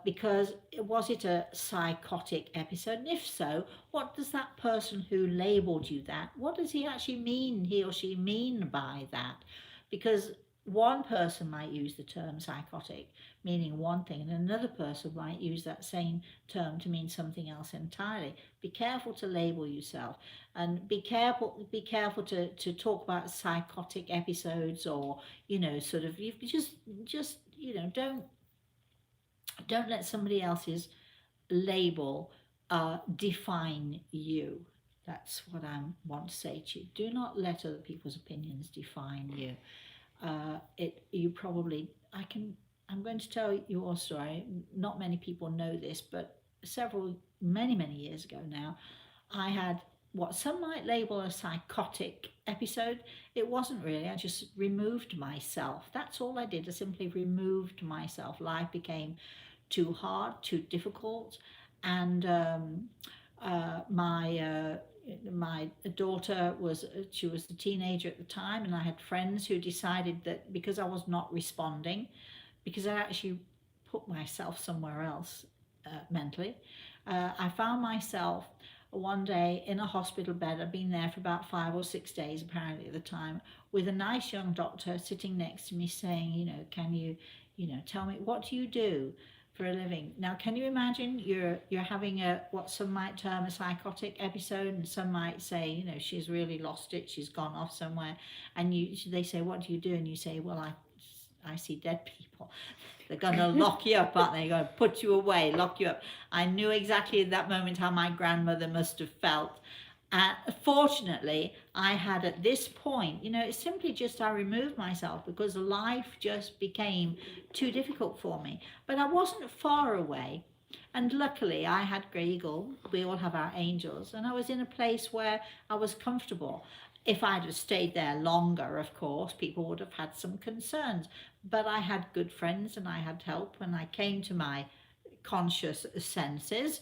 because was it a psychotic episode? And if so, what does that person who labelled you that, what does he or she mean by that? Because one person might use the term psychotic meaning one thing, and another person might use that same term to mean something else entirely. Be careful to label yourself, and be careful to talk about psychotic episodes, or sort of, you just don't let somebody else's label define you. That's what I want to say to you. Do not let other people's opinions define you. You probably, I'm going to tell your story. Not many people know this, but many years ago now, I had what some might label a psychotic episode. It wasn't really. I just removed myself. That's all I did. I simply removed myself. Life became too hard, too difficult, and my daughter was a teenager at the time, and I had friends who decided that because I was not responding, because I actually put myself somewhere else, mentally. I found myself one day in a hospital bed. I'd been there for about 5 or 6 days, apparently, at the time, with a nice young doctor sitting next to me saying, can you, tell me, what do you do for a living? Now, can you imagine you're having what some might term a psychotic episode, and some might say, she's really lost it, she's gone off somewhere, and they say, what do you do? And you say, well, I see dead people. They're going to lock you up, aren't they? They're going to put you away, lock you up. I knew exactly at that moment how my grandmother must have felt. Fortunately, I had at this point, it's simply just I removed myself because life just became too difficult for me. But I wasn't far away. And luckily, I had Gregor. We all have our angels. And I was in a place where I was comfortable. If I'd have stayed there longer, of course, people would have had some concerns. But I had good friends and I had help when I came to my conscious senses.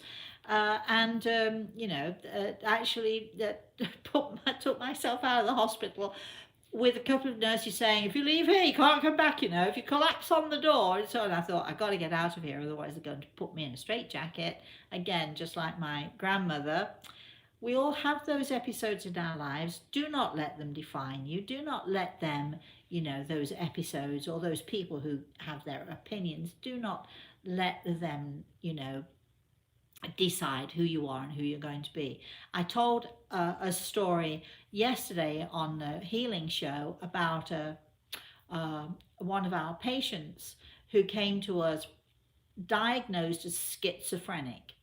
Actually, took myself out of the hospital with a couple of nurses saying, if you leave here, you can't come back, if you collapse on the door. And so on. I thought, I've got to get out of here, otherwise they're going to put me in a straitjacket. Again, just like my grandmother. We all have those episodes in our lives. Do not let them define you. Do not let them, those episodes or those people who have their opinions, do not let them, decide who you are and who you're going to be. I told a story yesterday on the healing show about one of our patients who came to us diagnosed as schizophrenic,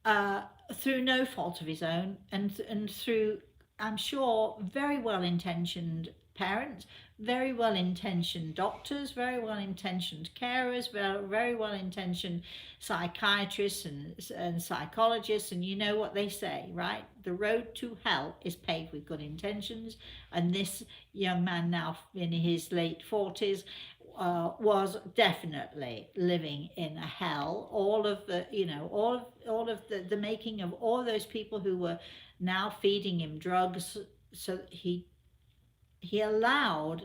uh, through no fault of his own, and through, I'm sure, very well intentioned parents, very well intentioned doctors, very well intentioned carers, very well intentioned psychiatrists and psychologists. And you know what they say, right? The road to hell is paved with good intentions. And this young man, now in his late 40s, was definitely living in a hell. All of the, all of the making of all those people who were now feeding him drugs, so he allowed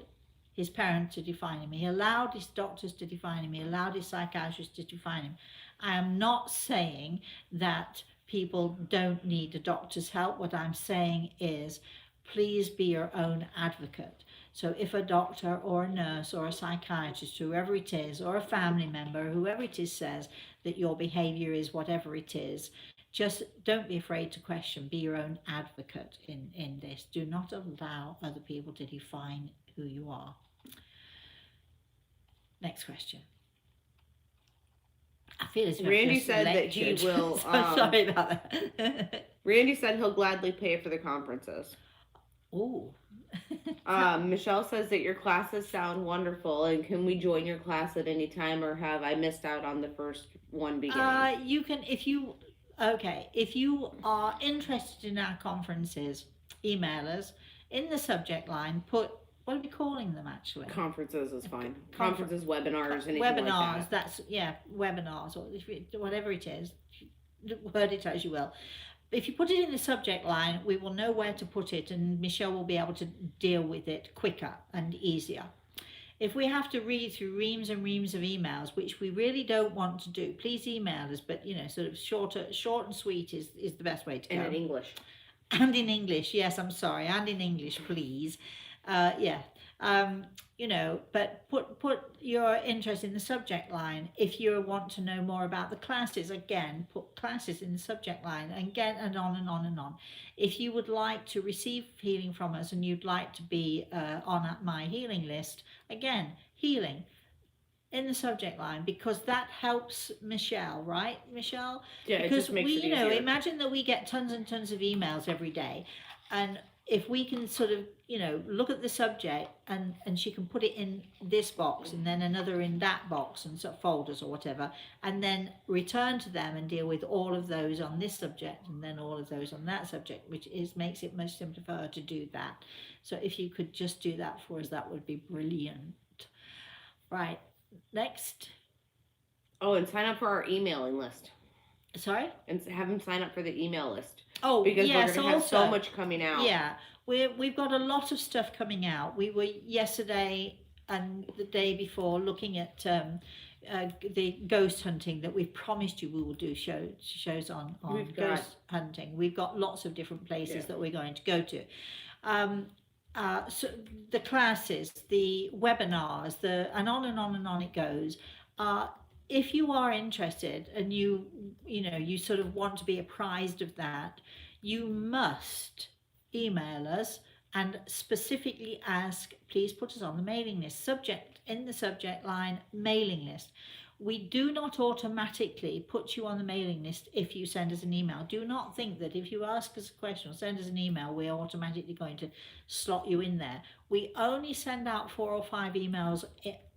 his parents to define him. He allowed his doctors to define him. He allowed his psychiatrists to define him. I am not saying that people don't need a doctor's help. What I'm saying is, please be your own advocate. So if a doctor or a nurse or a psychiatrist, whoever it is, or a family member, whoever it is, says that your behavior is whatever it is, just don't be afraid to question. Be your own advocate in this. Do not allow other people to define who you are. Next question. I feel as if I've Randy just said that he lectured. will. So sorry about that. Randy said he'll gladly pay for the conferences. Oh. Michelle says that your classes sound wonderful, and can we join your class at any time, or have I missed out on the first one beginning? You can, if you are interested in our conferences, email us. In the subject line, put, what are we calling them actually? Conferences is fine. Confer- Conferences, webinars, anything Webinars, like that. that's, yeah, webinars, or whatever it is, word it as you will. If you put it in the subject line, we will know where to put it, and Michelle will be able to deal with it quicker and easier. If we have to read through reams and reams of emails, which we really don't want to do, please email us, but sort of short and sweet is the best way to go. And in English. And in English, yes, I'm sorry, and in English, please. Yeah. But put your interest in the subject line. If you want to know more about the classes, again, put classes in the subject line, and again, and on and on and on. If you would like to receive healing from us and you'd like to be on my healing list, again, healing in the subject line, because that helps Michelle, right, Michelle? Yeah, Because it just makes it easier. imagine that we get tons and tons of emails every day, and if we can sort of look at the subject, and she can put it in this box and then another in that box, and sort of folders or whatever, and then return to them and deal with all of those on this subject and then all of those on that subject, which makes it much simpler for her to do that. So if you could just do that for us, that would be brilliant. Right, next. Oh, and sign up for our emailing list. Sorry? And have them sign up for the email list. Oh, Because yes, we're going to have also, so much coming out. yeah, we've got a lot of stuff coming out. We were yesterday and the day before looking at the ghost hunting that we've promised you we will do shows on ghost hunting. We've got lots of different places that we're going to go to. So the classes, the webinars, and on and on and on it goes. If you are interested and you sort of want to be apprised of that, you must email us and specifically ask, please put us on the mailing list. Subject in the subject line, mailing list. We do not automatically put you on the mailing list if you send us an email. Do not think that if you ask us a question or send us an email, we're automatically going to slot you in there. We only send out 4 or 5 emails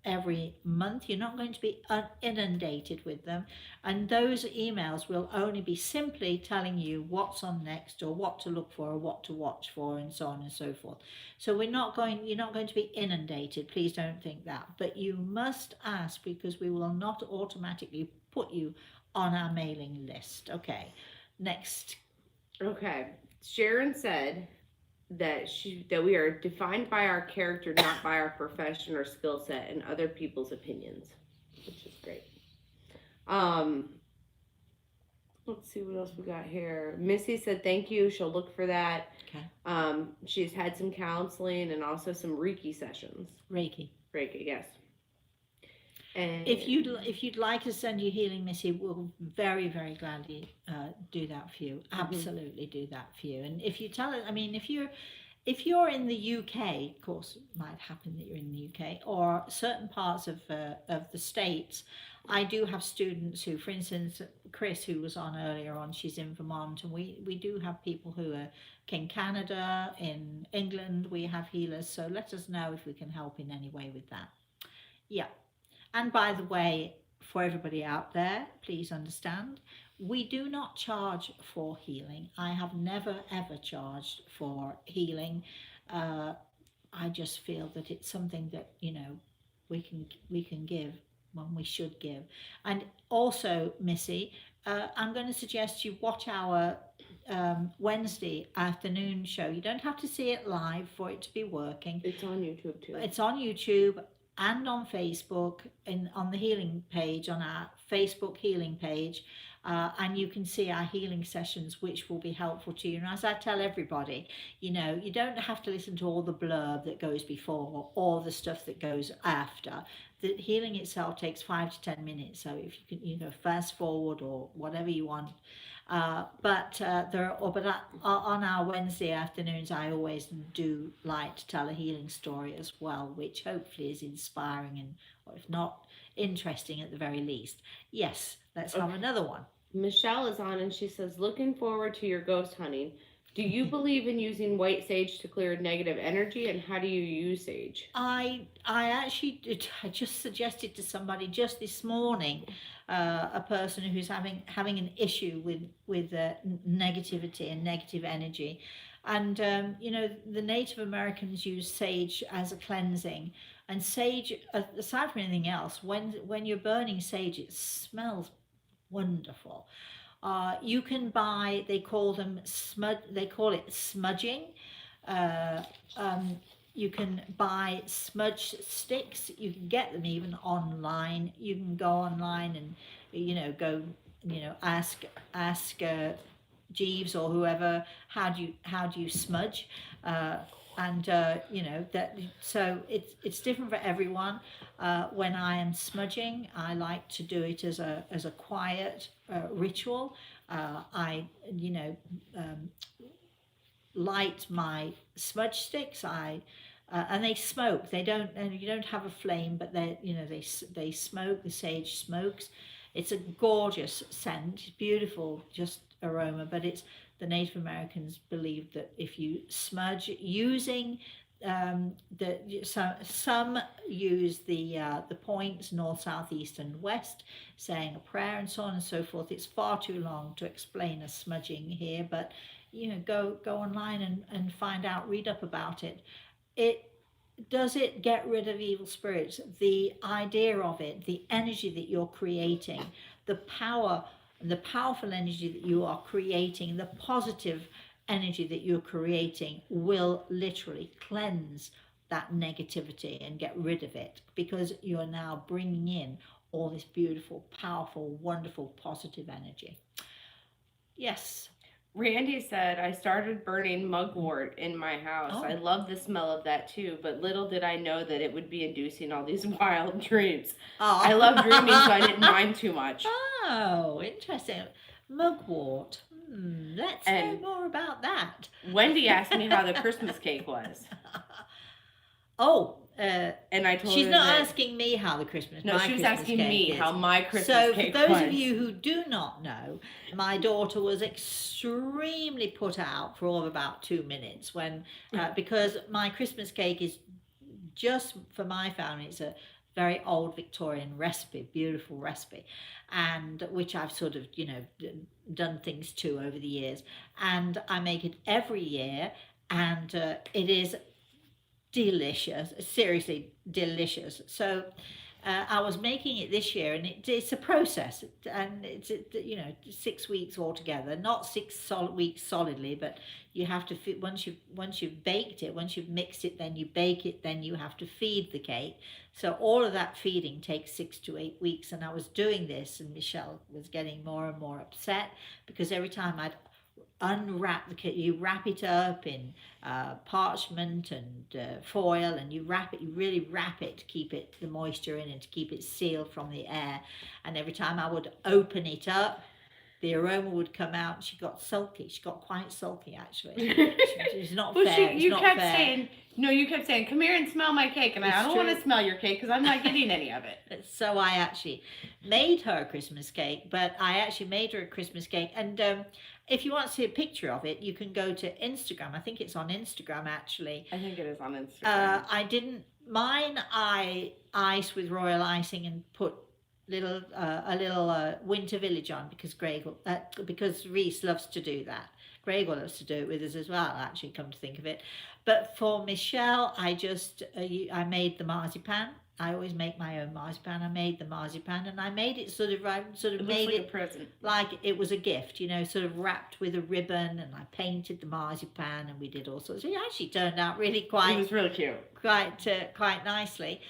every month. You're not going to be inundated with them, and those emails will only be simply telling you what's on next, or what to look for, or what to watch for, and so on and so forth. So you're not going to be inundated. Please don't think that, but you must ask, because we will not automatically put you on our mailing list. Okay, next. Okay, Sharon said that we are defined by our character, not by our profession or skill set and other people's opinions, which is great. Let's see what else we got here. Missy said thank you. She'll look for that. Okay. She's had some counseling and also some Reiki sessions. Reiki, yes. And if you'd like to send you healing, Missy, we'll very, very gladly do that for you. Absolutely do that for you. And if you tell it, I mean, if you're in the UK, of course, it might happen that you're in the UK, or certain parts of the States. I do have students who, for instance, Chris, who was on earlier on, she's in Vermont, and we do have people who are in Canada, in England. We have healers, so let us know if we can help in any way with that. Yeah. And by the way, for everybody out there, please understand, we do not charge for healing. I have never ever charged for healing. I just feel that it's something that we can give when we should give. And also, Missy, I'm going to suggest you watch our Wednesday afternoon show. You don't have to see it live for it to be working. It's on YouTube too. It's on YouTube and on Facebook, on the healing page, on our Facebook healing page, and you can see our healing sessions, which will be helpful to you. And as I tell everybody, you don't have to listen to all the blurb that goes before or the stuff that goes after. the healing itself takes 5 to 10 minutes. So if you can, fast forward or whatever you want. On our Wednesday afternoons, I always do like to tell a healing story as well, which hopefully is inspiring and, or if not, interesting at the very least. Yes, let's have Okay. another one. Michelle is on and she says, looking forward to your ghost hunting. Do you believe in using white sage to clear negative energy, and how do you use sage? I actually did, I just suggested to somebody just this morning, a person who's having an issue with negativity and negative energy, and the Native Americans use sage as a cleansing, and sage, aside from anything else, when you're burning sage, it smells wonderful. You can buy, they call them they call it smudging. Uh, um, you can buy smudge sticks. You can get them even online. You can go online and, go, ask Jeeves or whoever, how do you smudge? Uh, and that, so it's different for everyone. When I am smudging, I like to do it as a quiet ritual. I light my smudge sticks. And they smoke. They don't, and you don't have a flame, but they smoke. The sage smokes. It's a gorgeous scent, beautiful, just aroma. But it's the Native Americans believe that if you smudge using some use the points north, south, east, and west, saying a prayer and so on and so forth. It's far too long to explain a smudging here, but go online and find out, read up about it. It does it get rid of evil spirits? The idea of it, the energy that you're creating, the power, the powerful energy that you are creating, the positive energy that you're creating will literally cleanse that negativity and get rid of it, because you're now bringing in all this beautiful, powerful, wonderful, positive energy. Yes. Randy said, I started burning mugwort in my house. Oh. I love the smell of that too, but little did I know that it would be inducing all these wild dreams. Oh. I love dreaming, so I didn't mind too much. Oh, interesting. Mugwort. Let's know more about that. Wendy asked me how the Christmas cake was. Oh, and I told she's her not that, asking me how the Christmas. No, she was Christmas asking cake me is. how my Christmas so cake for those was. of you who do not know, my daughter was extremely put out for all of about 2 minutes when because my Christmas cake is just for my family. It's a very old Victorian recipe, beautiful recipe, and which I've sort of done things to over the years, and I make it every year, and it is delicious, seriously delicious. So I was making it this year, and it's a process, and it's 6 weeks altogether, not 6 weeks solidly, but you have to once you've baked it, once you've mixed it, then you bake it, then you have to feed the cake. So all of that feeding takes 6 to 8 weeks, and I was doing this, and Michelle was getting more and more upset because every time I'd unwrap the cake, you wrap it up in parchment and foil, and you really wrap it to keep it the moisture in and to keep it sealed from the air. And every time I would open it up, the aroma would come out, and she got sulky. She got quite sulky, actually. She's not Well, fair. you kept saying, come here and smell my cake. And I don't want to smell your cake because I'm not getting any of it. So I actually made her a Christmas cake, but I actually made her a Christmas cake. And if you want to see a picture of it, you can go to Instagram. I think it's on Instagram, actually. I think it is on Instagram. I ice with royal icing and put a little winter village on, because Reese loves to do that. Gregor loves to do it with us as well, actually, come to think of it. But for Michelle, I made the marzipan. I always make my own marzipan. I made the marzipan, and I made it it made like it a present, like it was a gift, sort of wrapped with a ribbon, and I painted the marzipan, and we did all sorts. It actually turned out really quite. It was really cute, quite nicely.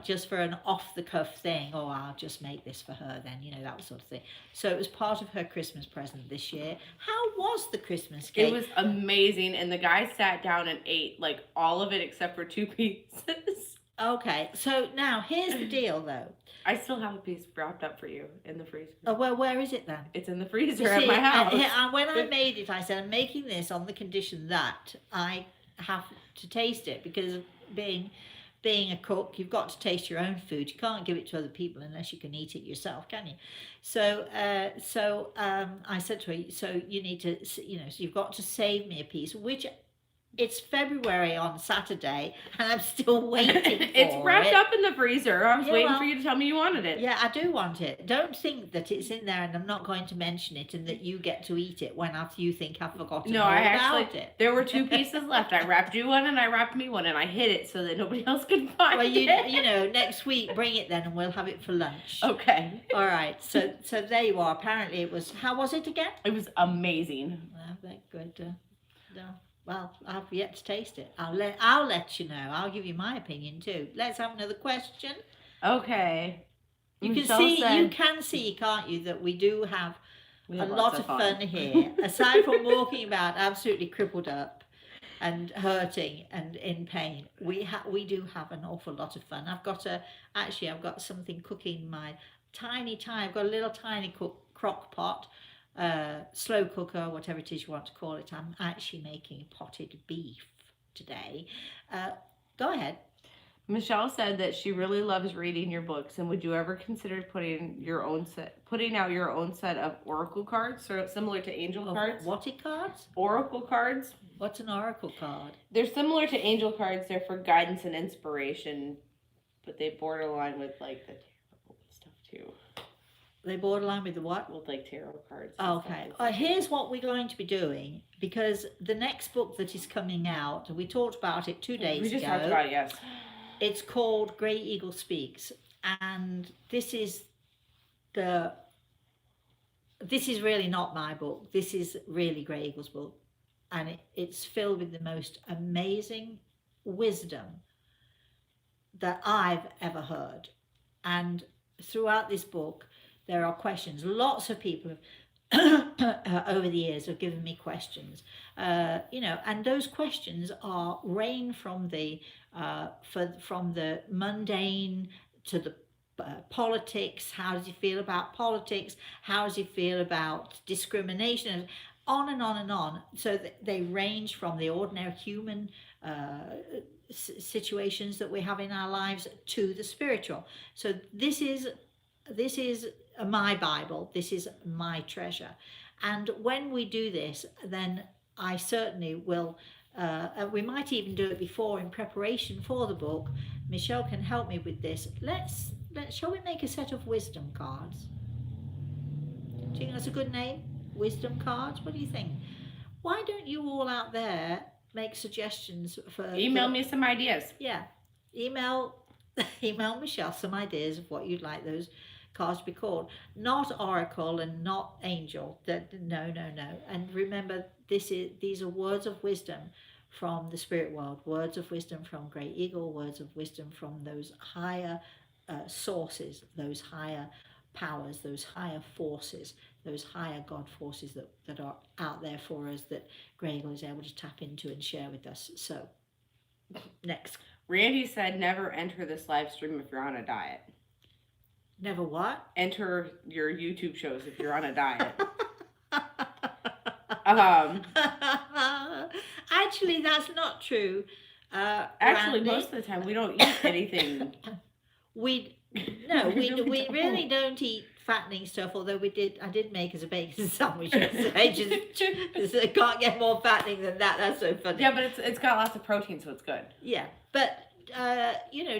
Just for an off-the-cuff thing. Oh, I'll just make this for her then, that sort of thing. So it was part of her Christmas present this year. How was the Christmas cake? It was amazing, and the guy sat down and ate like all of it except for 2 pieces. Okay, so now here's the deal, though. I still have a piece wrapped up for you in the freezer. Oh, well, where is it then? It's in the You freezer at see, my house. when I made it, I said I'm making this on the condition that I have to taste it, because being a cook, you've got to taste your own food. You can't give it to other people unless you can eat it yourself, can you? So, I said to her, so you need to, so you've got to save me a piece, which it's February on Saturday, and I'm still waiting for It's wrapped it. up in the freezer. I was Yeah, waiting well, for you to tell me you wanted it. Yeah, I do want it. Don't think that it's in there and I'm not going to mention it and that you get to eat it when after you think I've forgotten No, all I about actually, it. there were 2 pieces left. I wrapped you one and I wrapped me one and I hid it so that nobody else could find Well, it. next week bring it then and we'll have it for lunch. Okay. All right. So there you are. Apparently it was. How was it again? It was amazing. Very good. No. Well, I've yet to taste it. I'll let you know. I'll give you my opinion too. Let's have another question. Okay. You Michelle can see, can't you, that we do have we a have lot lots of fun here. Aside from walking about absolutely crippled up and hurting and in pain, we do have an awful lot of fun. I've got something cooking in my I've got a little tiny crock pot, slow cooker, whatever it is you want to call it. I'm actually making potted beef today. Go ahead. Michelle said that she really loves reading your books, and would you ever consider putting out your own set of oracle cards, so similar to angel cards? What cards? Oracle cards. What's an oracle card? They're similar to angel cards. They're for guidance and inspiration, but they borderline with like the tarot stuff too. They borderline with the what? With like tarot cards. Okay. Here's what we're going to be doing, because the next book that is coming out, we talked about it 2 days ago. We just talked about it, yes. It's called Grey Eagle Speaks, and this is really not my book. This is really Grey Eagle's book, and it's filled with the most amazing wisdom that I've ever heard. And throughout this book, there are questions. Lots of people have over the years have given me questions, and those questions are range from the mundane to the politics. How does he feel about politics? How does he feel about discrimination? On and on and on. So they range from the ordinary human situations that we have in our lives to the spiritual. So this is my Bible. This is my treasure. And when we do this, then I certainly will. We might even do it before in preparation for the book. Michelle can help me with this. Shall we make a set of wisdom cards? Do you think that's a good name? Wisdom cards? What do you think? Why don't you all out there make suggestions for... Email me some ideas. Yeah. Email Michelle some ideas of what you'd like those cards to be called. Not oracle and not angel. No. And remember, these are words of wisdom from the spirit world, words of wisdom from Grey Eagle, words of wisdom from those higher sources, those higher powers, those higher forces, those higher God forces that are out there for us, that Grey Eagle is able to tap into and share with us. So, next. Randy said never enter this live stream if you're on a diet. Never what? Enter your YouTube shows if you're on a diet. Actually, that's not true. Actually, Randy, most of the time we don't eat anything. we really don't eat fattening stuff. Although I did make us a bacon sandwich yesterday. Just can't get more fattening than that. That's so funny. Yeah, but it's got lots of protein, so it's good. Yeah, but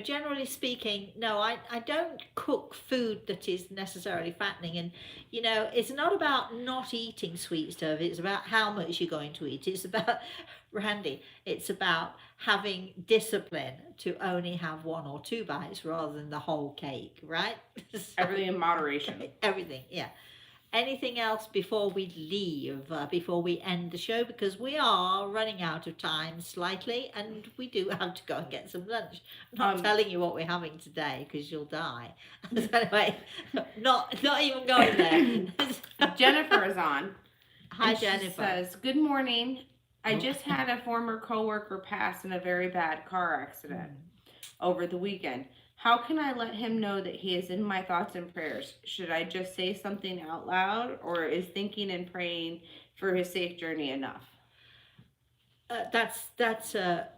generally speaking, no, I don't cook food that is necessarily fattening. And it's not about not eating sweet stuff. It's about how much you're going to eat. It's about, Randy, it's about having discipline to only have 1 or 2 bites rather than the whole cake, right? Everything in moderation. Okay, everything, yeah. Anything else before we leave, before we end the show? Because we are running out of time slightly, and we do have to go and get some lunch. I'm not telling you what we're having today because you'll die. So anyway, not even going there. Jennifer is on. Hi, Jennifer. Jennifer. She says, good morning. I just had a former coworker pass in a very bad car accident. over the weekend. How can I let him know that he is in my thoughts and prayers? Should I just say something out loud, or is thinking and praying for his safe journey enough?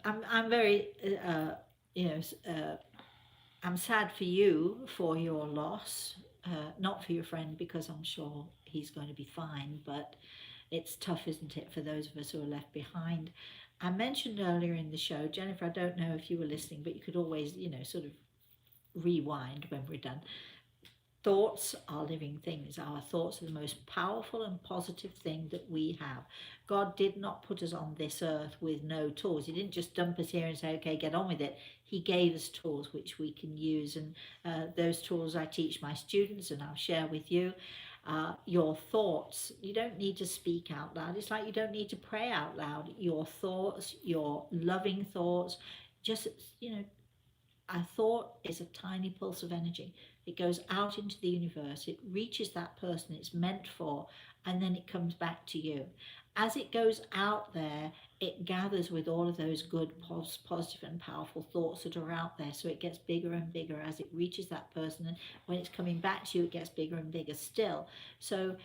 I'm very you know I'm sad for you for your loss, not for your friend because I'm sure he's going to be fine, but it's tough, isn't it, for those of us who are left behind. I mentioned earlier in the show, Jennifer, I don't know if you were listening, but you could always, sort of rewind when we're done. Thoughts are living things. Our thoughts are the most powerful and positive thing that we have. God did not put us on this earth with no tools. He didn't just dump us here and say, okay, get on with it. He gave us tools which we can use. And those tools I teach my students and I'll share with you. Your thoughts, you don't need to speak out loud. It's like you don't need to pray out loud. Your thoughts, your loving thoughts, just, a thought is a tiny pulse of energy. It goes out into the universe, it reaches that person it's meant for, and then it comes back to you. As it goes out there, it gathers with all of those good, positive, and powerful thoughts that are out there. So it gets bigger and bigger as it reaches that person. And when it's coming back to you, it gets bigger and bigger still. So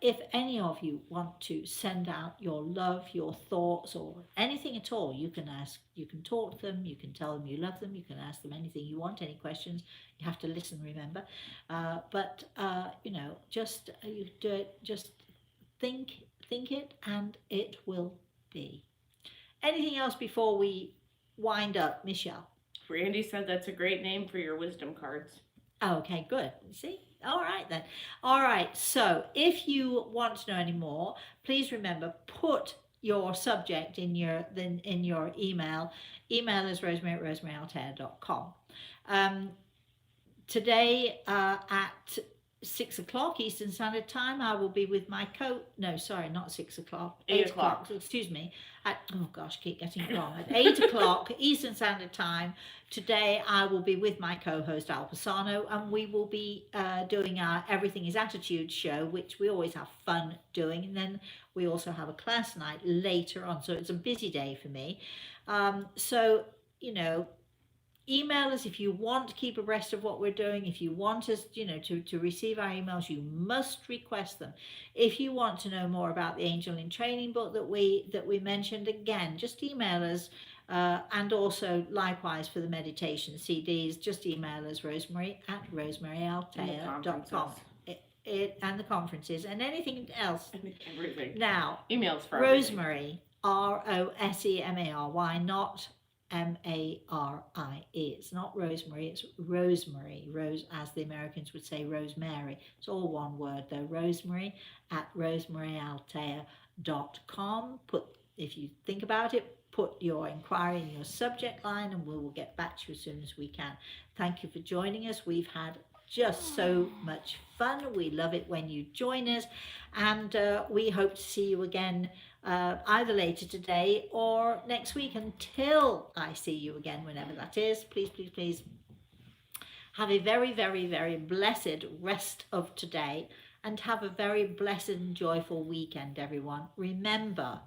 if any of you want to send out your love, your thoughts, or anything at all, you can ask, you can talk to them, you can tell them you love them, you can ask them anything you want, any questions. You have to listen, remember. Just you do it, just think, think it, and it will be. Anything else before we wind up, Michelle? Randy said that's a great name for your wisdom cards. Okay, good. See? All right then. All right. So if you want to know any more, please remember put your subject in your email. Email is rosemary at rosemaryaLtea.com. Um, Today at 6 o'clock Eastern Standard Time, I will be with my no, sorry, not 6 o'clock, 8 o'clock, excuse me, oh gosh, keep getting it wrong, at 8 o'clock Eastern Standard Time. Today I will be with my co-host Al Pisano, and we will be doing our Everything is Attitude show, which we always have fun doing, and then we also have a class night later on, so it's a busy day for me. So, email us if you want to keep abreast of what we're doing. If you want us, to receive our emails, you must request them. If you want to know more about the Angel in Training book that we mentioned, again, just email us. And also likewise for the meditation CDs, just email us Rosemary at rosemaryaltea.com. And the conferences and anything else. Everything. Now, emails for Rosemary, Rosemary, not Marie. It's not Rosemary, it's Rosemary. Rose, as the Americans would say, Rosemary. It's all one word though. Rosemary at rosemaryaltea.com. If you think about it, put your inquiry in your subject line and we will get back to you as soon as we can. Thank you for joining us. We've had just so much fun. We love it when you join us, and we hope to see you again either later today or next week. Until I see you again, whenever that is, please, please, please have a very, very, very blessed rest of today, and have a very blessed and joyful weekend, everyone. Remember,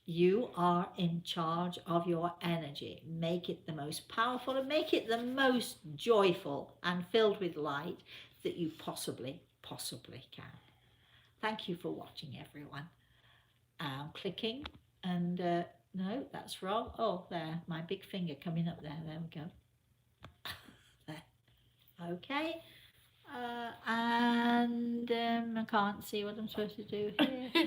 you are in charge of your energy. Make it the most powerful and make it the most joyful and filled with light that you possibly can. Thank you for watching, everyone. I'm clicking and no, that's wrong. Oh, there, my big finger coming up there. There we go. There. Okay. And I can't see what I'm supposed to do here.